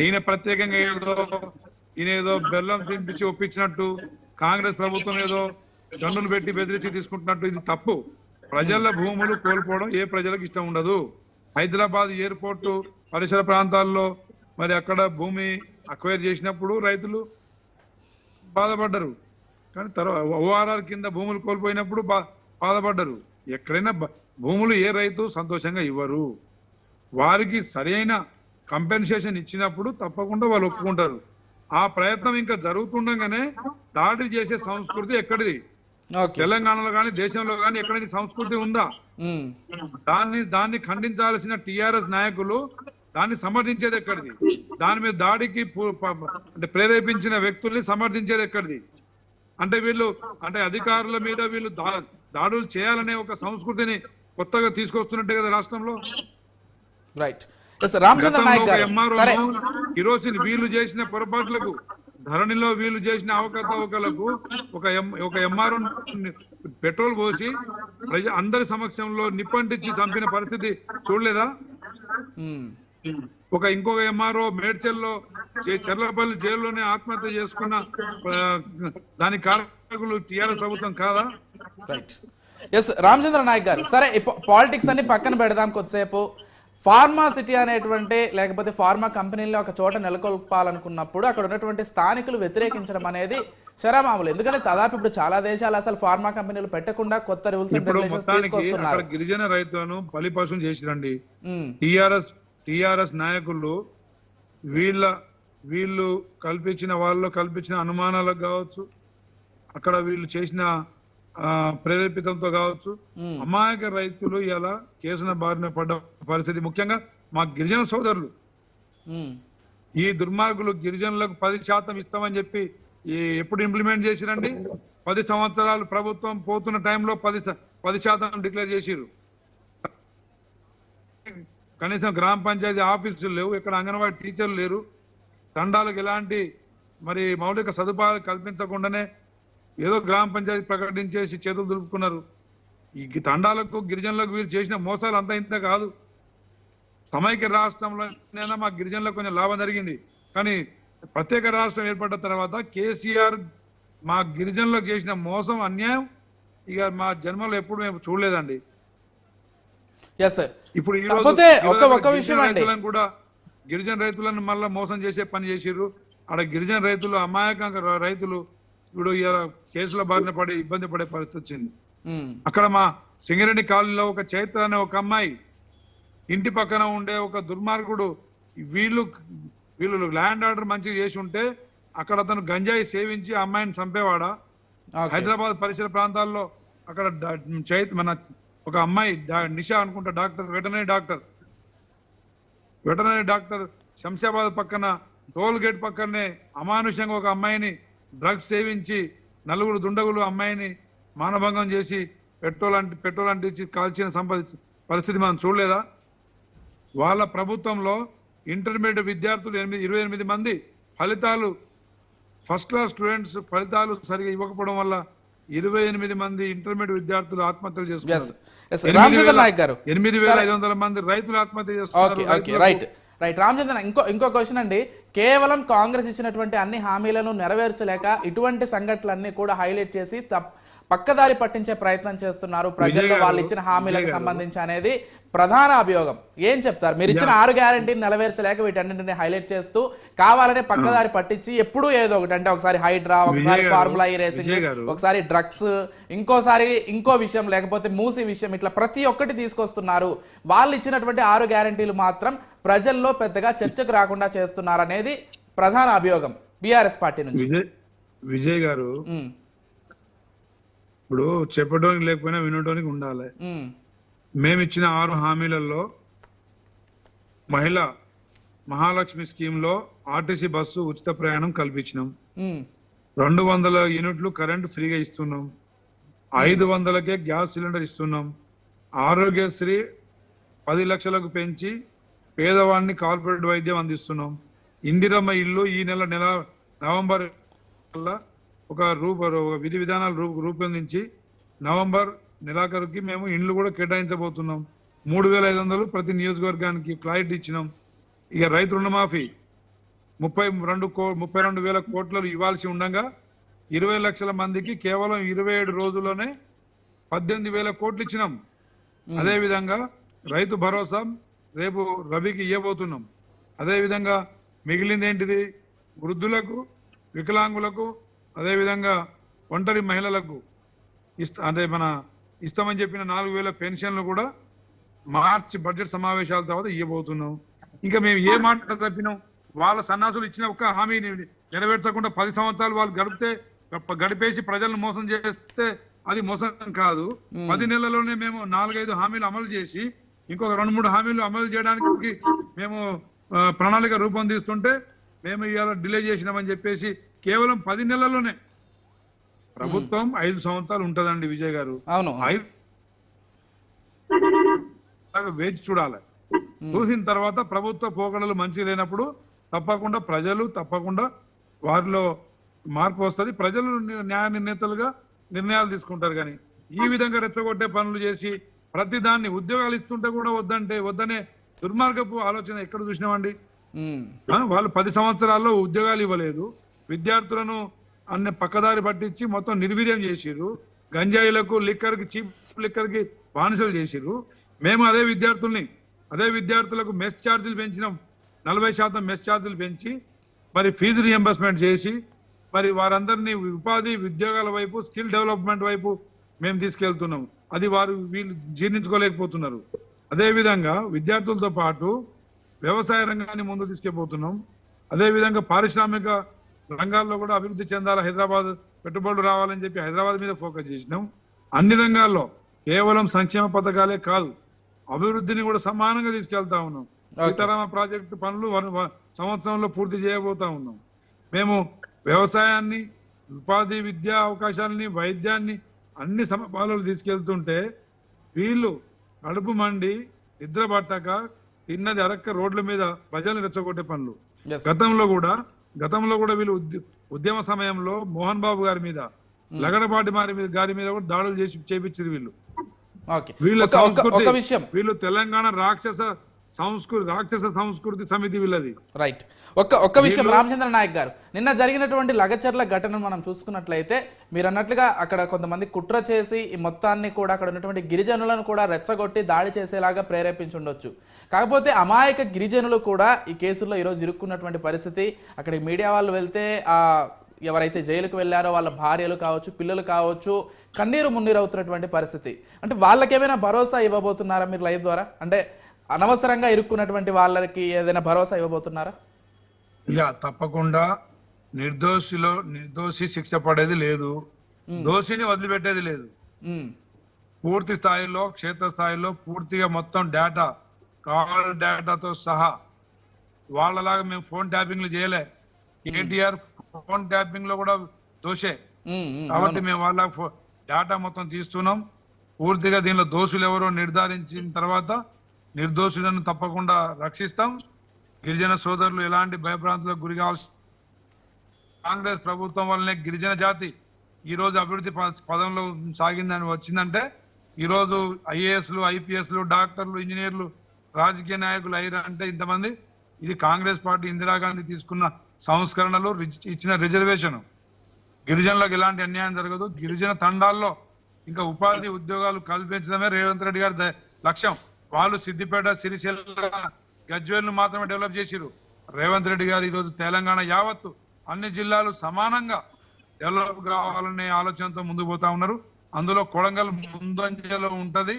ఈయన ప్రత్యేకంగా ఈయన ఏదో బెల్లం తినిపించి ఒప్పించినట్టు, కాంగ్రెస్ ప్రభుత్వం ఏదో గన్నులు పెట్టి బెదిరించి తీసుకుంటున్నట్టు, ఇది తప్పు. ప్రజల భూములు కోల్పోవడం ఏ ప్రజలకు ఇష్టం ఉండదు. హైదరాబాద్ ఎయిర్పోర్టు పరిసర ప్రాంతాల్లో మరి అక్కడ భూమి అక్వైర్ చేసినప్పుడు రైతులు బాధపడ్డరు, కానీ తర్వాత ఓఆర్ఆర్ కింద భూములు కోల్పోయినప్పుడు బాధపడ్డరు. ఎక్కడైనా భూములు ఏ రైతు సంతోషంగా ఇవ్వరు. వారికి సరైన కంపెన్సేషన్ ఇచ్చినప్పుడు తప్పకుండా వాళ్ళు ఒప్పుకుంటారు. ఆ ప్రయత్నం ఇంకా జరుగుతుండగానే దాడి చేసే సంస్కృతి ఎక్కడిది? తెలంగాణలో కానీ దేశంలో కానీ ఎక్కడైనా సంస్కృతి ఉందా? దాన్ని ఖండించాల్సిన టిఆర్ఎస్ నాయకులు దాన్ని సమర్థించేది ఎక్కడిది? దాని మీద దాడికి అంటే ప్రేరేపించిన వ్యక్తుల్ని సమర్థించేది ఎక్కడిది? అంటే వీళ్ళు అధికారుల మీద వీళ్ళు దాడులు చేయాలనే ఒక సంస్కృతిని కొత్తగా తీసుకొస్తున్నట్టే కదా రాష్ట్రంలో. రైట్. కిరోసిన్ వీళ్ళు చేసిన పొరపాట్లకు, ధరణిలో వీళ్ళు చేసిన అవకతవకలకు ఒక ఎంఆర్ఓ పెట్రోల్ పోసి అందరి సమక్షంలో నిప్పంటించి చంపిన పరిస్థితి చూడలేదా? ఇంకొక ఎంఆర్ఓ మేడ్చల్లో చెర్లపల్లి జైల్లోనే ఆత్మహత్య చేసుకున్న దాని కారకులు టీఆర్ఎస్ ప్రభుత్వం కాదా? రైట్. ఎస్ రామచంద్ర నాయక్ గారు, సరే పాలిటిక్స్ అన్ని పక్కన పెడదాం కొద్దిసేపు. ఫార్మా సిటీ అనేటువంటి లేకపోతే ఫార్మా కంపెనీల్లో ఒక చోట నెలకొల్పాలనుకున్నప్పుడు అక్కడ ఉన్నటువంటి స్థానికులు వ్యతిరేకించడం అనేది శరమామూలు. ఎందుకంటే దాదాపు ఇప్పుడు చాలా దేశాలు అసలు ఫార్మా కంపెనీలు పెట్టకుండా కొత్త రూల్స్ అండ్ రెగ్యులేషన్స్ తీసుకొస్తున్నారు. గిరిజన రైతులను బలిపశం చేసిరండి టిఆర్ఎస్ నాయకులు. వీళ్ళు కల్పించిన అనుమానాలకు కావచ్చు, అక్కడ వీళ్ళు చేసిన ప్రేరేపితంతో కావచ్చు, అమాయక రైతులు ఇలా కేసున బారిన పడ్డ పరిస్థితి. ముఖ్యంగా మా గిరిజన సోదరులు, ఈ దుర్మార్గులు గిరిజనులకు 10% ఇస్తామని చెప్పి ఎప్పుడు ఇంప్లిమెంట్ చేసిరండి? 10 సంవత్సరాలు ప్రభుత్వం పోతున్న టైంలో 10% డిక్లేర్ చేసిరు. కనీసం గ్రామ పంచాయతీ ఆఫీసులు లేవు, ఇక్కడ అంగన్వాడీ టీచర్లు లేరు, తండాలకు ఎలాంటి మరి మౌలిక సదుపాయాలు కల్పించకుండానే ఏదో గ్రామ పంచాయతీ ప్రకటించేసి చేతులు దులుపుకున్నారు. ఈ తండాలకు గిరిజనులకు వీరు చేసిన మోసాలు అంతా ఇంత కాదు. సమైక్య రాష్ట్రంలోనైనా మా గిరిజనులకు కొంచెం లాభం జరిగింది, కానీ ప్రత్యేక రాష్ట్రం ఏర్పడ్డ తర్వాత కేసీఆర్ మా గిరిజనులకు చేసిన మోసం, అన్యాయం ఇక మా జన్మలో ఎప్పుడు మేము చూడలేదండి. ఇప్పుడు ఈ రైతులను కూడా గిరిజన రైతులను మళ్ళా మోసం చేసే పని చేసిర్రు. అక్కడ గిరిజన రైతులు, అమాయకంగా రైతులు ఇప్పుడు కేసుల బారిన పడి ఇబ్బంది పడే పరిస్థితి వచ్చింది. అక్కడ మా సింగరేణి కాలనీలో ఒక చైత్ర అనే ఒక అమ్మాయి ఇంటి పక్కన ఉండే ఒక దుర్మార్గుడు, వీళ్ళు ల్యాండ్ ఆర్డర్ మంచిగా చేసి ఉంటే అక్కడ అతను గంజాయి సేవించి ఆ అమ్మాయిని చంపేవాడా? హైదరాబాద్ పరిసర ప్రాంతాల్లో అక్కడ మన ఒక అమ్మాయి నిషా అనుకుంటా, డాక్టర్, వెటనరీ డాక్టర్ శంషాబాద్ పక్కన టోల్ గేట్ పక్కనే అమానుషంగా ఒక అమ్మాయిని డ్రగ్స్ సేవించి 4 దుండగులు అమ్మాయిని మానభంగం చేసి పెట్రోల్ అంటించి కాల్చిన పరిస్థితి మనం చూడలేదా? వాళ్ళ ప్రభుత్వంలో ఇంటర్మీడియట్ విద్యార్థులు 28 మంది ఫలితాలు, ఫస్ట్ క్లాస్ స్టూడెంట్స్ ఫలితాలు సరిగా ఇవ్వకపోవడం వల్ల 28 మంది ఇంటర్మీడియట్ విద్యార్థులు ఆత్మహత్యలు చేసుకున్నారు. 8,500 మంది రైతులు ఆత్మహత్య చేసుకున్నారు. రైట్ రామచంద్రన్, ఇంకో క్వశ్చన్ అండి. కేవలం కాంగ్రెస్ ఇచ్చినటువంటి అన్ని హామీలను నెరవేర్చలేక ఇటువంటి సంఘటనలన్నీ కూడా హైలైట్ చేసి పక్కదారి పట్టించే ప్రయత్నం చేస్తున్నారు ప్రజల్లో వాళ్ళు ఇచ్చిన హామీలకు సంబంధించి అనేది ప్రధాన అభియోగం. ఏం చెప్తారు? మీరు ఇచ్చిన 6 గ్యారంటీని నెరవేర్చలేక వీటన్నింటినీ హైలైట్ చేస్తూ కావాలనే పక్కదారి పట్టించి ఎప్పుడు ఏదో ఒకటి, అంటే ఒకసారి హైడ్రా, ఒకసారి ఫార్ములా ఈ రేసింగ్, ఒకసారి డ్రగ్స్, ఇంకోసారి ఇంకో విషయం, లేకపోతే మూసి విషయం, ఇట్లా ప్రతి ఒక్కటి తీసుకొస్తున్నారు. వాళ్ళు ఇచ్చినటువంటి 6 గ్యారంటీలు మాత్రం ప్రజల్లో పెద్దగా చర్చకు రాకుండా చేస్తున్నారు అనేది ప్రధాన అభియోగం బీఆర్ఎస్ పార్టీ నుంచి. విజయ్ గారు, ఇప్పుడు చెప్పడానికి లేకపోయినా వినడానికి ఉండాలి. మేమిచ్చిన 6 హామీలలో మహాలక్ష్మి స్కీమ్ లో ఆర్టీసీ బస్సు ఉచిత ప్రయాణం కల్పించినాం. 200 యూనిట్లు కరెంట్ ఫ్రీగా ఇస్తున్నాం. 500కే గ్యాస్ సిలిండర్ ఇస్తున్నాం. ఆరోగ్యశ్రీ 10 లక్షలకు పెంచి పేదవాడిని కార్పొరేట్ వైద్యం అందిస్తున్నాం. ఇందిరమ్మ ఇల్లు ఈ నెల నవంబర్ ఒక విధి విధానాలు రూపొందించి నవంబర్ నెలాఖరుకి మేము ఇండ్లు కూడా కేటాయించబోతున్నాం. 3,500 ప్రతి నియోజకవర్గానికి క్లారిటీ ఇచ్చినాం. ఇక రైతు రుణమాఫీ 32,000 కోట్లు ఇవ్వాల్సి ఉండగా 20 లక్షల మందికి కేవలం 27 రోజుల్లోనే 18,000 కోట్లు ఇచ్చినాం. అదే విధంగా రైతు భరోసా రేపు రబీకి ఇవ్వబోతున్నాం. అదే విధంగా మిగిలింది ఏంటిది, వృద్ధులకు, వికలాంగులకు, అదే విధంగా ఒంటరి మహిళలకు ఇస్తామని చెప్పిన 4,000 పెన్షన్లు కూడా మార్చి బడ్జెట్ సమావేశాల తర్వాత ఇవ్వబోతున్నాం. ఇంకా మేము ఏ మాట తప్పినాం? వాళ్ళ సన్నాసులు ఇచ్చిన ఒక్క హామీని నెరవేర్చకుండా 10 సంవత్సరాలు వాళ్ళు గడిపేసి ప్రజలను మోసం చేస్తే అది మోసం కాదు. 10 నెలల్లోనే మేము 4-5 హామీలు అమలు చేసి ఇంకొక 2-3 హామీలు అమలు చేయడానికి మేము ప్రణాళిక రూపొందిస్తుంటే మేము ఇవాళ డిలే చేసినామని చెప్పేసి కేవలం 10 నెలల్లోనే ప్రభుత్వం 5 సంవత్సరాలు ఉంటదండి విజయ్ గారు. అవును, వేచి చూడాలి. చూసిన తర్వాత ప్రభుత్వ పోకడలు మంచి లేనప్పుడు తప్పకుండా వారిలో మార్పు వస్తుంది. ప్రజలు న్యాయ నిర్ణేతలుగా నిర్ణయాలు తీసుకుంటారు. కానీ ఈ విధంగా రెచ్చగొట్టే పనులు చేసి ప్రతి దాన్ని ఉద్యోగాలు ఇస్తుంటే కూడా వద్దనే దుర్మార్గపు ఆలోచన ఎక్కడ చూసినామండి? వాళ్ళు 10 సంవత్సరాల్లో ఉద్యోగాలు ఇవ్వలేదు. విద్యార్థులను అన్ని పక్కదారి పట్టించి మొత్తం నిర్వీర్యం చేసిర్రు. గంజాయిలకు, చీప్ లిక్కర్కి బానిసలు చేసిర్రు. మేము అదే విద్యార్థులకు మెస్ ఛార్జీలు పెంచినాం. 40% మెస్ ఛార్జీలు పెంచి మరి ఫీజు రియంబర్స్మెంట్ చేసి మరి వారందరినీ ఉపాధి ఉద్యోగాల వైపు, స్కిల్ డెవలప్మెంట్ వైపు మేము తీసుకెళ్తున్నాం. అది వీళ్ళు జీర్ణించుకోలేకపోతున్నారు. అదే విధంగా విద్యార్థులతో పాటు వ్యవసాయ రంగాన్ని ముందు తీసుకెళ్తున్నాం. అదే విధంగా పారిశ్రామిక రంగాల్లో కూడా అభివృద్ధి చెందాలి, హైదరాబాద్ పెట్టుబడులు రావాలని చెప్పి హైదరాబాద్ మీద ఫోకస్ చేసినాం. అన్ని రంగాల్లో కేవలం సంక్షేమ పథకాలే కాదు, అభివృద్ధిని కూడా సమానంగా తీసుకెళ్తా ఉన్నాం. సీతారామ ప్రాజెక్టు పనులు సంవత్సరంలో పూర్తి చేయబోతా ఉన్నాం. మేము వ్యవసాయాన్ని, ఉపాధి, విద్యా అవకాశాలని, వైద్యాన్ని అన్ని సమపాలలు తీసుకెళ్తుంటే వీళ్ళు కడుపు మండి నిద్ర పట్టక తిన్నది అరక్క రోడ్ల మీద ప్రజల్ని రెచ్చగొట్టే పనులు. గతంలో కూడా వీళ్ళు ఉద్యమ సమయంలో మోహన్ బాబు గారి మీద, లగడపాటి గారి మీద కూడా దాడులు చేపించారు వీళ్ళు. వీళ్ళు తెలంగాణ రాక్షస సంస్కృతి సమితి వీళ్ళది. రైట్. ఒక్క విషయం రామచంద్ర నాయక్ గారు, నిన్న జరిగినటువంటి లగచర్ల ఘటనను మనం చూసుకున్నట్లయితే మీరు అన్నట్లుగా అక్కడ కొంతమంది కుట్ర చేసి ఈ మొత్తాన్ని కూడా అక్కడ ఉన్నటువంటి గిరిజనులను కూడా రెచ్చగొట్టి దాడి చేసేలాగా ప్రేరేపించి ఉండొచ్చు. కాకపోతే అమాయక గిరిజనులు కూడా ఈ కేసుల్లో ఈరోజు ఇరుక్కున్నటువంటి పరిస్థితి. అక్కడికి మీడియా వాళ్ళు వెళ్తే ఎవరైతే జైలుకు వెళ్ళారో వాళ్ళ భార్యలు కావచ్చు, పిల్లలు కావచ్చు, కన్నీరు మున్నీరు అవుతున్నటువంటి పరిస్థితి. అంటే వాళ్ళకేమైనా భరోసా ఇవ్వబోతున్నారా మీరు లైవ్ ద్వారా? అంటే అనవసరంగా ఇరుక్కున్నటువంటి వాళ్ళకి ఏదైనా భరోసా ఇవ్వబోతున్నారా? తప్పకుండా నిర్దోషి శిక్ష పడేది లేదు, దోషిని వదిలిపెట్టేది లేదు. పూర్తి స్థాయిలో, క్షేత్రస్థాయిలో పూర్తిగా మొత్తం కాల్ డేటాతో సహా వాళ్ళలాగా మేము ఫోన్ ట్యాపింగ్లు చేయలే. కేటీఆర్ ఫోన్ ట్యాపింగ్ లో కూడా దోషే కాబట్టి మేము వాళ్ళ డేటా మొత్తం తీస్తున్నాం. పూర్తిగా దీనిలో దోషులు ఎవరో నిర్ధారించిన తర్వాత నిర్దోషులను తప్పకుండా రక్షిస్తాం. గిరిజన సోదరులు ఎలాంటి భయభ్రాంతులకు గురి కావాల్సి, కాంగ్రెస్ ప్రభుత్వం వల్లనే గిరిజన జాతి ఈ రోజు అభివృద్ధి పదంలో సాగిందని వచ్చిందంటే ఈరోజు ఐఏఎస్లు, ఐపీఎస్లు, డాక్టర్లు, ఇంజనీర్లు, రాజకీయ నాయకులు అయ్యారంటే ఇంతమంది. ఇది కాంగ్రెస్ పార్టీ ఇందిరాగాంధీ తీసుకున్న సంస్కరణలు, ఇచ్చిన రిజర్వేషన్. గిరిజనులకు ఎలాంటి అన్యాయం జరగదు. గిరిజన తండాల్లో ఇంకా ఉపాధి, ఉద్యోగాలు కల్పించడమే రేవంత్ రెడ్డి గారి లక్ష్యం. వాళ్ళు సిద్దిపేట, సిరిసిల్ల, గజ్వేల్ను మాత్రమే డెవలప్ చేసిరు. రేవంత్ రెడ్డి గారు ఈరోజు తెలంగాణ యావత్తు అన్ని జిల్లాలు సమానంగా డెవలప్ కావాలనే ఆలోచనతో ముందుకు పోతా ఉన్నారు. అందులో కొడంగల్ ముందంజలో ఉంటది.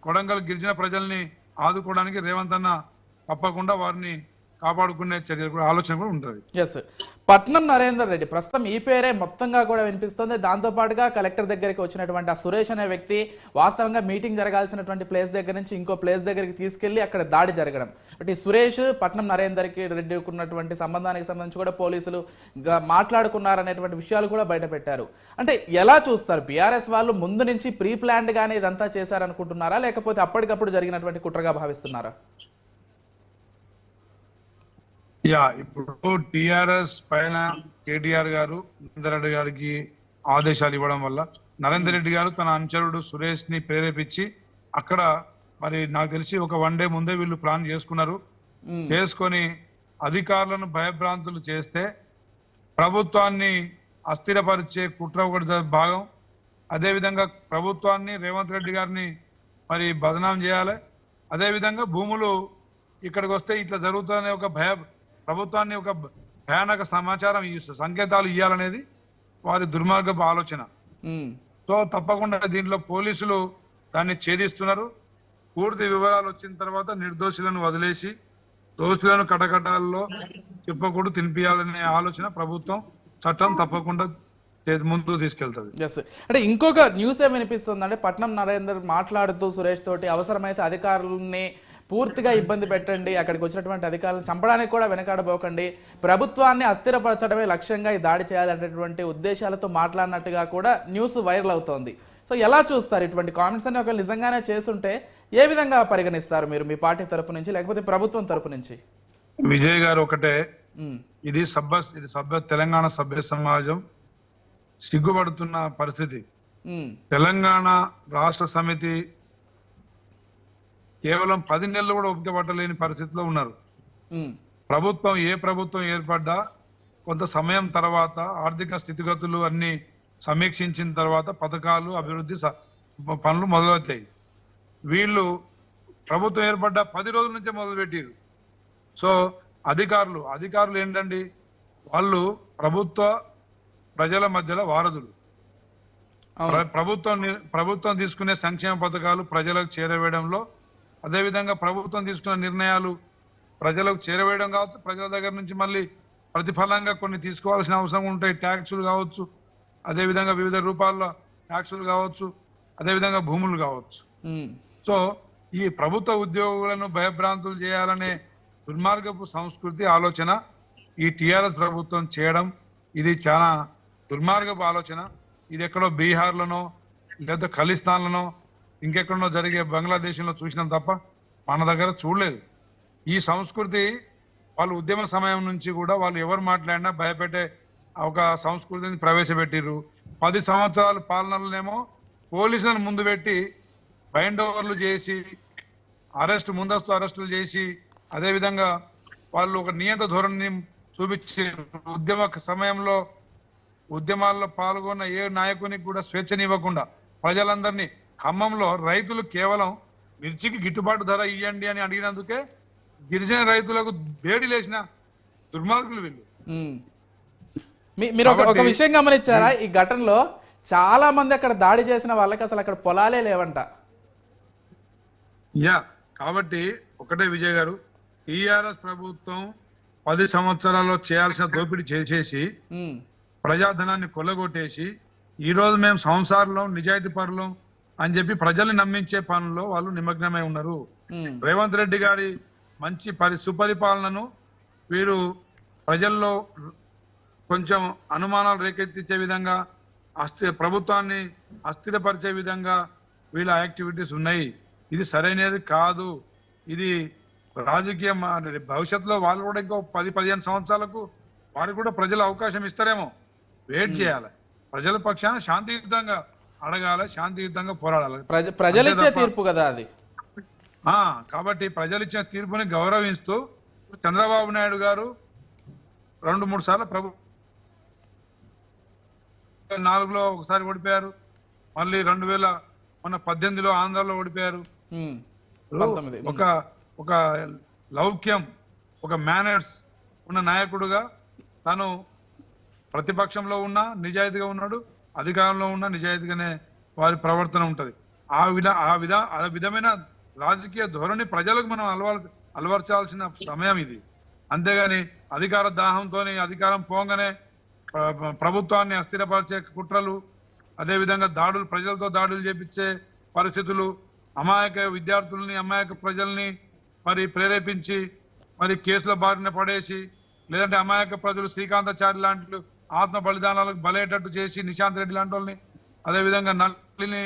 కొడంగల్ గిరిజన ప్రజల్ని ఆదుకోవడానికి రేవంత్ అన్న తప్పకుండా వారిని కాపాడుకునే చర్యలు కూడా ఆలోచన కూడా ఉంటుంది. ఎస్, పట్నం నరేందర్ రెడ్డి ప్రస్తుతం ఈ పేరే మొత్తంగా కూడా వినిపిస్తుంది. దాంతో పాటుగా కలెక్టర్ దగ్గరికి వచ్చినటువంటి ఆ సురేష్ అనే వ్యక్తి వాస్తవంగా మీటింగ్ జరగాల్సినటువంటి ప్లేస్ దగ్గర నుంచి ఇంకో ప్లేస్ దగ్గరికి తీసుకెళ్లి అక్కడ దాడి జరగడం. బట్ ఈ సురేష్ పట్నం నరేందర్కి రెడ్డికి ఉన్నటువంటి సంబంధానికి సంబంధించి కూడా పోలీసులు మాట్లాడుకున్నారనేటువంటి విషయాలు కూడా బయట పెట్టారు. అంటే ఎలా చూస్తారు, బీఆర్ఎస్ వాళ్ళు ముందు నుంచి ప్రీ ప్లాన్డ్ గానే ఇదంతా చేశారనుకుంటున్నారా, లేకపోతే అప్పటికప్పుడు జరిగినటువంటి కుట్రగా భావిస్తున్నారా? ఇప్పుడు టిఆర్ఎస్ పైన కేటీఆర్ గారు నరేందర్ రెడ్డి గారికి ఆదేశాలు ఇవ్వడం వల్ల నరేందర్ రెడ్డి గారు తన అనుచరుడు సురేష్ ని ప్రేరేపించి అక్కడ మరి నాకు తెలిసి ఒక 1 డే ముందే వీళ్ళు ప్లాన్ చేసుకున్నారు. చేసుకొని అధికారులను భయభ్రాంతులు చేస్తే ప్రభుత్వాన్ని అస్థిరపరిచే కుట్ర ఒకటి భాగం. అదేవిధంగా ప్రభుత్వాన్ని రేవంత్ రెడ్డి గారిని మరి బదనాం చేయాలి. అదేవిధంగా భూములు ఇక్కడికి వస్తే ఇట్లా జరుగుతుందనే ఒక ప్రభుత్వాన్ని ఒక భయానక సమాచారం సంకేతాలు ఇవ్వాలనేది వారి దుర్మార్గపు ఆలోచన. సో తప్పకుండా దీంట్లో పోలీసులు దాన్ని ఛేదిస్తున్నారు. పూర్తి వివరాలు వచ్చిన తర్వాత నిర్దోషులను వదిలేసి దోషులను కటకటాల్లో చెప్పకూడదు తినిపియాలనే ఆలోచన ప్రభుత్వం చట్టం తప్పకుండా ముందుకు తీసుకెళ్తుంది. అంటే ఇంకొక న్యూస్ ఏం వినిపిస్తుంది అంటే పట్నం నరేందర్ మాట్లాడుతూ సురేష్ తోటి అవసరమైతే అధికారులని పూర్తిగా ఇబ్బంది పెట్టండి, అక్కడికి వచ్చినటువంటి అధికారులను చంపడానికి కూడా వెనకాడబోకండి, ప్రభుత్వాన్ని అస్థిరపరచడమే లక్ష్యంగా ఈ దాడి చేయాలనేటువంటి ఉద్దేశాలతో మాట్లాడినట్టుగా కూడా న్యూస్ వైరల్ అవుతోంది. సో ఎలా చూస్తారు ఇటువంటి కామెంట్స్ అన్ని ఒకవేళ నిజంగానే చేస్తుంటే ఏ విధంగా పరిగణిస్తారు మీరు మీ పార్టీ తరపు నుంచి లేకపోతే ప్రభుత్వం తరపు నుంచి? విజయ్ గారు ఒకటే, ఇది తెలంగాణ సభ్య సమాజం సిగ్గుపడుతున్న పరిస్థితి. తెలంగాణ రాష్ట్ర సమితి కేవలం 10 నెలలు కూడా ఓపిక పట్టలేని పరిస్థితిలో ఉన్నారు. ఏ ప్రభుత్వం ఏర్పడ్డా కొంత సమయం తర్వాత ఆర్థిక స్థితిగతులు అన్ని సమీక్షించిన తర్వాత పథకాలు అభివృద్ధి పనులు మొదలవుతాయి. వీళ్ళు ప్రభుత్వం ఏర్పడ్డ 10 రోజుల నుంచే మొదలుపెట్టారు. సో అధికారులు ఏంటండి, వాళ్ళు ప్రజల మధ్యలో వారధులు. ప్రభుత్వం తీసుకునే సంక్షేమ పథకాలు ప్రజలకు చేరవేయడంలో, అదేవిధంగా ప్రభుత్వం తీసుకున్న నిర్ణయాలు ప్రజలకు చేరవేయడం కావచ్చు, ప్రజల దగ్గర నుంచి మళ్ళీ ప్రతిఫలంగా కొన్ని తీసుకోవాల్సిన అవసరం ఉంటాయి. ట్యాక్సులు కావచ్చు, అదేవిధంగా వివిధ రూపాల్లో ట్యాక్సులు కావచ్చు, అదేవిధంగా భూములు కావచ్చు. సో ఈ ప్రభుత్వ ఉద్యోగులను భయభ్రాంతులు చేయాలనే దుర్మార్గపు సంస్కృతి ఆలోచన ఈ టిఆర్ఎస్ ప్రభుత్వం చేయడం, ఇది చాలా దుర్మార్గపు ఆలోచన. ఇది ఎక్కడో బీహార్లోనో లేదా ఖలిస్తాన్లోనో ఇంకెక్కడనో జరిగే బంగ్లాదేశ్లో చూసినాం తప్ప మన దగ్గర చూడలేదు. ఈ సంస్కృతి వాళ్ళు ఉద్యమ సమయం నుంచి కూడా వాళ్ళు ఎవరు మాట్లాడినా భయపెట్టే ఒక సంస్కృతిని ప్రవేశపెట్టిర్రు. 10 సంవత్సరాల పాలనలోనేమో పోలీసులను ముందు పెట్టి బైండ్ ఓవర్లు చేసి ముందస్తు అరెస్టులు చేసి, అదేవిధంగా వాళ్ళు ఒక నియంత్ర ధోరణిని చూపించి ఉద్యమ సమయంలో ఉద్యమాల్లో పాల్గొన్న ఏ నాయకునికి కూడా స్వేచ్ఛనివ్వకుండా ప్రజలందరినీ, ఖమ్మంలో రైతులు కేవలం మిర్చికి గిట్టుబాటు ధర ఇవ్వండి అని అడిగినందుకే గిరిజన రైతులకు బేడి లేచిన దుర్మార్గులు వీళ్ళు. మీరు ఒక విషయం గమనించారా, ఈ ఘటనలో చాలా మంది అక్కడ దాడి చేసిన వాళ్ళకి అసలు అక్కడ పొలాలే లేవంట. కాబట్టి ఒకటే విజయ్ గారు, టిఆర్ఎస్ ప్రభుత్వం 10 సంవత్సరాల్లో చేయాల్సిన దోపిడీ చేసేసి ప్రజాధనాన్ని కొల్లగొట్టేసి ఈ రోజు మేము సంసారంలో నిజాయితీ పరులం అని చెప్పి ప్రజల్ని నమ్మించే పనుల్లో వాళ్ళు నిమగ్నమై ఉన్నారు. రేవంత్ రెడ్డి గారి మంచి సుపరిపాలనను వీరు ప్రజల్లో కొంచెం అనుమానాలు రేకెత్తించే విధంగా, ప్రభుత్వాన్ని అస్థిరపరిచే విధంగా వీళ్ళ యాక్టివిటీస్ ఉన్నాయి. ఇది సరైనది కాదు. ఇది రాజకీయం. భవిష్యత్తులో వాళ్ళు కూడా ఇంకో 10-15 సంవత్సరాలకు వారికి కూడా ప్రజలు అవకాశం ఇస్తారేమో. వెయిట్ చేయాలి. ప్రజల పక్షాన శాంతియుతంగా అడగాలి, శాంతియుతంగా పోరాడాలి. ప్రజలిచ్చే తీర్పు కదా అది. కాబట్టి ప్రజలిచ్చిన తీర్పుని గౌరవిస్తూ చంద్రబాబు నాయుడు గారు 2-3 సార్లు 2004లో ఒకసారి ఓడిపోయారు, మళ్ళీ 2018లో ఆంధ్రాలో ఓడిపోయారు. ఒక లౌక్యం, ఒక మేనర్స్ ఉన్న నాయకుడుగా తను ప్రతిపక్షంలో ఉన్నా నిజాయితీగా ఉన్నాడు, అధికారంలో ఉన్నా నిజాయితీగానే వారి ప్రవర్తన ఉంటది. ఆ విధమైన రాజకీయ ధోరణి ప్రజలకు మనం అలవర్చాల్సిన సమయం ఇది. అంతేగాని అధికార దాహంతో అధికారం పోగానే ప్రభుత్వాన్ని అస్థిరపరిచే కుట్రలు, అదేవిధంగా దాడులు, ప్రజలతో దాడులు చేపించే పరిస్థితులు, అమాయక విద్యార్థుల్ని అమాయక ప్రజల్ని మరి ప్రేరేపించి మరి కేసుల బారిన పడేసి, లేదంటే అమాయక ప్రజలు శ్రీకాంతాచారి లాంటి ఆత్మ బలిదానాలకు బలయ్యేటట్టు చేసి నిశాంత్ రెడ్డి లాంటి వాళ్ళని, అదేవిధంగా నల్లిని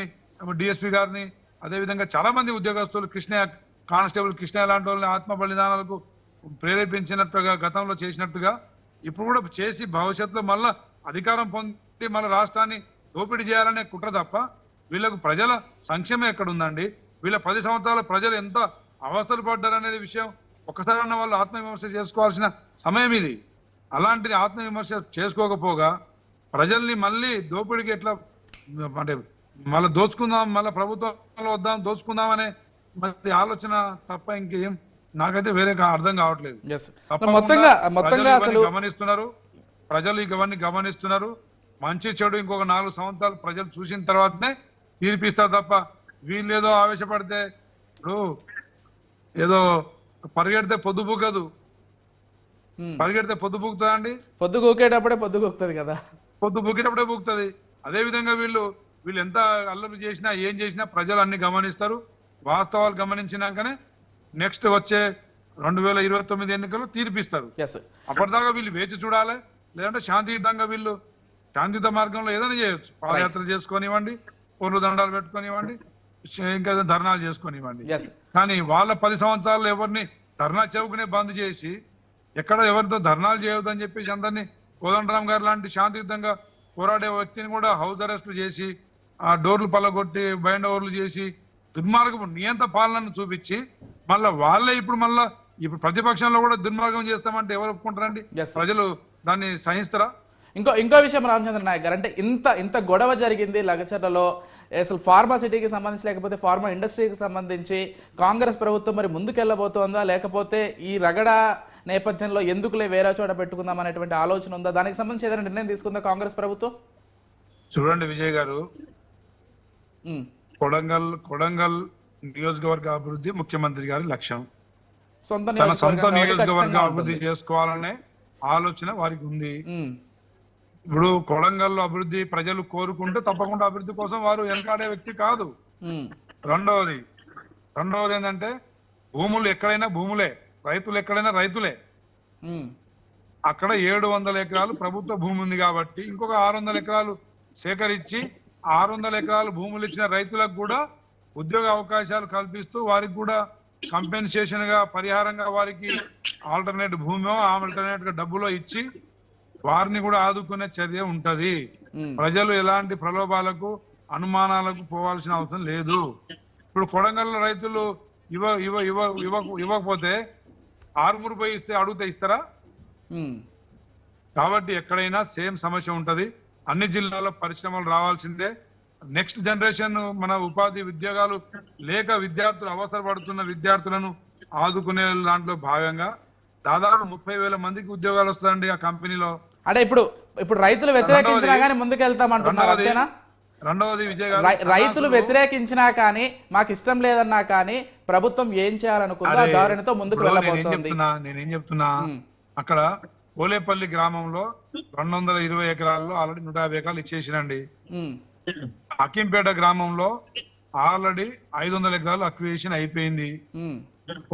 డిఎస్పీ గారిని, అదేవిధంగా చాలా మంది ఉద్యోగస్తులు కృష్ణయ్య కానిస్టేబుల్ కృష్ణయ్య లాంటి వాళ్ళని ఆత్మ బలిదానాలకు ప్రేరేపించినట్టుగా గతంలో చేసినట్టుగా ఇప్పుడు కూడా చేసి భవిష్యత్తులో మళ్ళా అధికారం పొంది మళ్ళీ రాష్ట్రాన్ని దోపిడీ చేయాలనే కుట్ర తప్ప వీళ్ళకు ప్రజల సంక్షేమం ఎక్కడుందండి? వీళ్ళ 10 సంవత్సరాల ప్రజలు ఎంత అవస్థలు పడ్డారనేది విషయం ఒక్కసారన్న వాళ్ళు ఆత్మవిమర్శ చేసుకోవాల్సిన సమయం ఇది. అలాంటిది ఆత్మవిమర్శ చేసుకోకపోగా ప్రజల్ని మళ్ళీ దోపిడీకి ఎట్లా అంటే మళ్ళీ దోచుకుందాం, మళ్ళీ ప్రభుత్వంలో వద్దాం దోచుకుందాం అనే మరి ఆలోచన తప్ప ఇంకేం నాకైతే వేరే అర్థం కావట్లేదు. మొత్తంగా అసలు గమనిస్తున్నారు ప్రజలు, ఇవన్నీ గమనిస్తున్నారు. మంచి చెడు ఇంకొక 4 సంవత్సరాలు ప్రజలు చూసిన తర్వాతనే తీర్పిస్తారు తప్ప వీళ్ళేదో ఆవేశపడితే ఇప్పుడు ఏదో పరిగెడితే పొద్దుబూకదు, పరిగెడితే పొద్దుబూకుతుందా అండి? పొద్దుగూకేటప్పుడే పొద్దుగూకుతుంది కదా, పొద్దుబూకేటప్పుడే బూకుతుంది. అదే విధంగా వీళ్ళు ఎంత అల్లరి చేసినా ఏం చేసినా ప్రజలు అన్ని గమనిస్తారు. వాస్తవాలు గమనించినాకనే నెక్స్ట్ వచ్చే 2029 ఎన్నికలు తీర్పిస్తారు. అప్పటిదాకా వీళ్ళు వేచి చూడాలి. లేదంటే శాంతియుతంగా వీళ్ళు శాంతియుత మార్గంలో ఏదైనా చేయొచ్చు, పాదయాత్ర చేసుకొనివ్వండి, పూర్వ దండాలు పెట్టుకొనివ్వండి, ఇంకా ధర్నాలు చేసుకొనివ్వండి. కానీ వాళ్ళ 10 సంవత్సరాలు ఎవరిని ధర్నా చెవుకునే బంద్ చేసి ఎక్కడ ఎవరితో ధర్నాలు చేయొద్దని చెప్పేసి అందరినీ కోదండరామ్ గారు లాంటి శాంతియుతంగా పోరాడే వ్యక్తిని కూడా హౌస్ అరెస్ట్ చేసి ఆ డోర్లు పల్లగొట్టి బైండ్ ఓవర్లు చేసి దుర్మార్గం నియంత పాలనను చూపించి మళ్ళా వాళ్ళే ఇప్పుడు ప్రతిపక్షంలో కూడా దుర్మార్గం చేస్తామంటే ఎవరు ఒప్పుకుంటారండి? ప్రజలు దాన్ని సహిస్తారా? ఇంకో విషయం రామచంద్ర నాయక్ గారు, అంటే ఇంత గొడవ జరిగింది లగచర్లలో, అసలు ఫార్మాసిటీకి సంబంధించి లేకపోతే ఫార్మా ఇండస్ట్రీకి సంబంధించి కాంగ్రెస్ ప్రభుత్వం మరి ముందుకెళ్ళబోతోందా, లేకపోతే ఈ రగడ నేపథ్యంలో ఎందుకులే వేరే చోట పెట్టుకుందాం అనేటువంటి ఆలోచన ఉందా? దానికి సంబంధించి ఏదైనా నిర్ణయం తీసుకుందా కాంగ్రెస్ ప్రభుత్వం? చూడండి విజయ్ గారు, కొడంగల్ నియోజకవర్గ అభివృద్ధి ముఖ్యమంత్రి గారి లక్ష్యం. తన సొంత నియోజకవర్గ అభివృద్ధి చేసుకోవాలనే ఆలోచన వారికి ఉంది. ఇప్పుడు కొడంగల్లో అభివృద్ధి ప్రజలు కోరుకుంటే తప్పకుండా అభివృద్ధి కోసం వారు వెనకాడే వ్యక్తి కాదు. రెండవది ఏంటంటే భూములు ఎక్కడైనా భూములే, రైతులు ఎక్కడైనా రైతులే. అక్కడ 700 ఎకరాలు ప్రభుత్వ భూమి ఉంది కాబట్టి ఇంకొక 600 ఎకరాలు సేకరించి 600 ఎకరాలు భూములు ఇచ్చిన రైతులకు కూడా ఉద్యోగ అవకాశాలు కల్పిస్తూ వారికి కూడా కంపెన్సేషన్ గా పరిహారంగా వారికి ఆల్టర్నేట్ భూమో ఆల్టర్నేట్ గా డబ్బులో ఇచ్చి వారిని కూడా ఆదుకునే చర్య ఉంటది. ప్రజలు ఎలాంటి ప్రలోభాలకు అనుమానాలకు పోవాల్సిన అవసరం లేదు. ఇప్పుడు కొడంగల్ రైతులు ఇవ్వకపోతే ఆర్మూరు పోయి అడిగితే ఇస్తారా? కాబట్టి ఎక్కడైనా సేమ్ సమస్య ఉంటది. అన్ని జిల్లాల్లో పరిశ్రమలు రావాల్సిందే. నెక్స్ట్ జనరేషన్ మన ఉపాధి ఉద్యోగాలు లేక విద్యార్థులు అవసరపడుతున్న విద్యార్థులను ఆదుకునే దాంట్లో భాగంగా దాదాపు 30,000 మందికి ఉద్యోగాలు వస్తాయండి ఆ కంపెనీలో. అంటే ఇప్పుడు రైతులు వ్యతిరేకించినా కానీ ముందుకెళ్తామంటున్నారు అంతేనా? రెండవది విజయ్ గారు, రైతులు వ్యతిరేకించినా కానీ మాకు ఇష్టం లేదన్నా కానీ ప్రభుత్వం ఏం చేయాలనుకుందో దారితో ముందుకు వెళ్ళబోతోంది. నేనేం చెప్తున్నా, అక్కడ పోలేపల్లి గ్రామంలో 220 ఎకరాల్లో ఆల్రెడీ 150 ఎకరాలు ఇచ్చేసినండి. హకీంపేట గ్రామంలో ఆల్రెడీ 500 ఎకరాలు అక్విజిషన్ అయిపోయింది.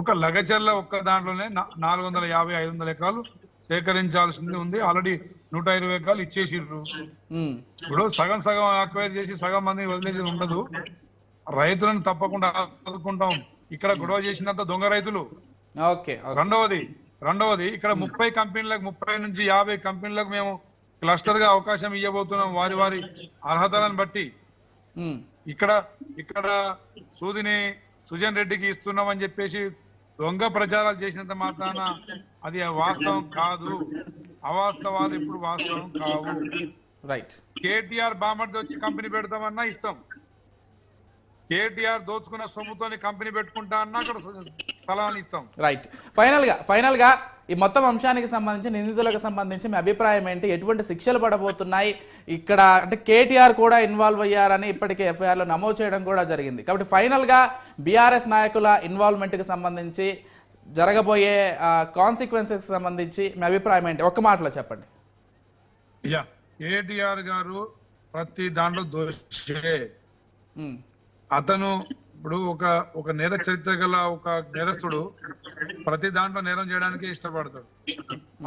ఒక లగచర్ల ఒక్క దాంట్లోనే 450-500 ఎకరాలు సేకరించాల్సింది ఉంది. ఆల్రెడీ 120 ఎకరాలు ఇచ్చేసిర్రు. ఇప్పుడు సగం అక్వైర్ చేసి సగం మంది వదిలేసి ఉండదు. రైతులను తప్పకుండా ఆదుకుంటాం. ఇక్కడ గొడవ చేసినంత దొంగ రైతులు. రెండవది ఇక్కడ 30 కంపెనీలకు 30 నుంచి 50 కంపెనీలకు మేము క్లస్టర్ గా అవకాశం ఇవ్వబోతున్నాం వారి అర్హతలను బట్టి. ఇక్కడ సుజన్ రెడ్డికి ఇస్తున్నామని చెప్పేసి దొంగ ప్రచారాలు చేసినంత మాత్రాన అది వాస్తవం కాదు. అవాస్తవాలు ఇప్పుడు వాస్తవం కావు. రైట్. కేటీఆర్ బామర్ది వచ్చి కంపెనీ పెడతామన్నా ఇస్తాం. కేటీఆర్ దోచుకున్న సొమ్ముతోని కంపెనీ పెట్టుకుంటా అన్నా అక్కడ స్థలాన్ని ఇస్తాం. రైట్. ఫైనల్ గా ఈ మొత్తం అంశానికి సంబంధించి నిందితులకు సంబంధించి మీ అభిప్రాయం ఏంటి? ఎటువంటి శిక్షలు పడబోతున్నాయి? ఇక్కడ అంటే కేటీఆర్ కూడా ఇన్వాల్వ్ అయ్యారని ఇప్పటికే ఎఫ్ఐఆర్లో నమోదు చేయడం కూడా జరిగింది. కాబట్టి ఫైనల్ గా బీఆర్ఎస్ నాయకుల ఇన్వాల్వ్మెంట్ కి సంబంధించి జరగబోయే కాన్సిక్వెన్సెస్ సంబంధించి మీ అభిప్రాయం ఏంటి? ఒక్క మాటలో చెప్పండి. యా, కేటీఆర్ గారు ప్రతి దాంట్లో దోషే. అతను ఇప్పుడు ఒక నేర చరిత్ర గల ఒక నేరస్తుడు ప్రతి దాంట్లో నేరం చేయడానికి ఇష్టపడతాడు.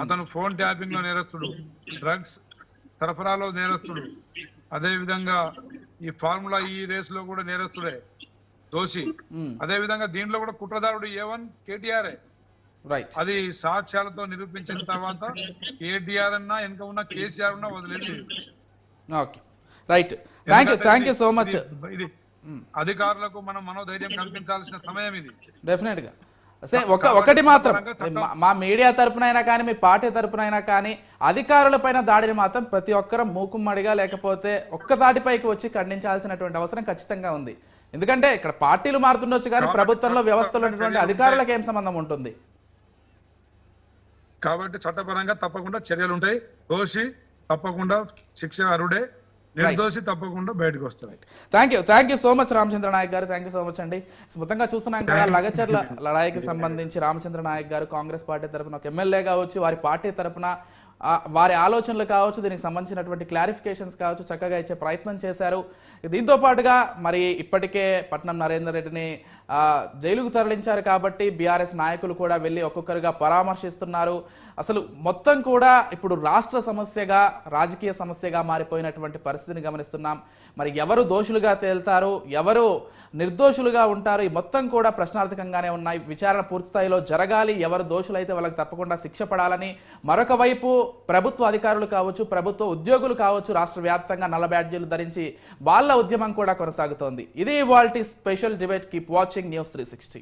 అతను ఫోన్ ట్యాపింగ్ లో నేరస్తుడు, డ్రగ్స్ సరఫరాలో నేరస్తుడు, అదే విధంగా ఈ ఫార్ములా ఈ రేస్ లో కూడా నేరస్తుడే, దోషి. అదే విధంగా దీంట్లో కూడా కుట్రదారుడు A1 కేటీఆర్ఏ. అది సాక్ష్యాలతో నిరూపించిన తర్వాత కేటీఆర్ అన్నా వెనక ఉన్న కేసీఆర్ ఉన్నా వదిలేదు. Okay, right. Thank you so much. ఇది అధికారులకు మనం మనోధైర్యం కల్పించాల్సిన సమయం ఇది. డెఫినెట్ గా ఒకటి మాత్రం, మా మీడియా తరపునైనా కానీ మీ పార్టీ తరపునైనా కానీ అధికారులపైన దాడిని మాత్రం ప్రతి ఒక్కరం మూకుమ్మడిగా లేకపోతే ఒక్క తాటిపైకి వచ్చి ఖండించాల్సినటువంటి అవసరం ఖచ్చితంగా ఉంది. ఎందుకంటే ఇక్కడ పార్టీలు మారుతుండొచ్చు కానీ ప్రభుత్వంలో వ్యవస్థలో ఉన్నటువంటి అధికారులకు ఏం సంబంధం ఉంటుంది? కాబట్టి చట్టపరంగా తప్పకుండా చర్యలు ఉంటాయి. దోషి తప్పకుండా శిక్ష అర్హుడే, నిర్దోషి తప్పకుండా బయటకు వస్తాయి. Thank you so much Ramachandra Nayak గారు. థ్యాంక్ యూ సో మచ్ అండి. మొత్తంగా చూస్తున్నాం కదా, లగచర్ల లడాయికి సంబంధించి రామచంద్ర నాయక్ గారు కాంగ్రెస్ పార్టీ తరఫున ఒక ఎమ్మెల్యే కావచ్చు, వారి పార్టీ తరఫున వారి ఆలోచనలు కావచ్చు, దీనికి సంబంధించినటువంటి క్లారిఫికేషన్స్ కావచ్చు చక్కగా ఇచ్చే ప్రయత్నం చేశారు. దీంతో పాటుగా మరి ఇప్పటికే పట్నం నరేందర్ రెడ్డిని జైలుకు తరలించారు కాబట్టి బీఆర్ఎస్ నాయకులు కూడా వెళ్ళి ఒక్కొక్కరుగా పరామర్శిస్తున్నారు. అసలు మొత్తం కూడా ఇప్పుడు రాష్ట్ర సమస్యగా, రాజకీయ సమస్యగా మారిపోయినటువంటి పరిస్థితిని గమనిస్తున్నాం. మరి ఎవరు దోషులుగా తేల్తారు, ఎవరు నిర్దోషులుగా ఉంటారు, ఈ మొత్తం కూడా ప్రశ్నార్థకంగానే ఉన్నాయి. విచారణ పూర్తి స్థాయిలో జరగాలి. ఎవరు దోషులైతే వాళ్ళకి తప్పకుండా శిక్ష పడాలని, మరొక వైపు ప్రభుత్వ అధికారులు కావచ్చు, ప్రభుత్వ ఉద్యోగులు కావచ్చు, రాష్ట్ర వ్యాప్తంగా నల్ల బ్యాడ్జీలు ధరించి వాళ్ళ ఉద్యమం కూడా కొనసాగుతోంది. ఇది ఇవాల్టి special debate. Keep watching News 360.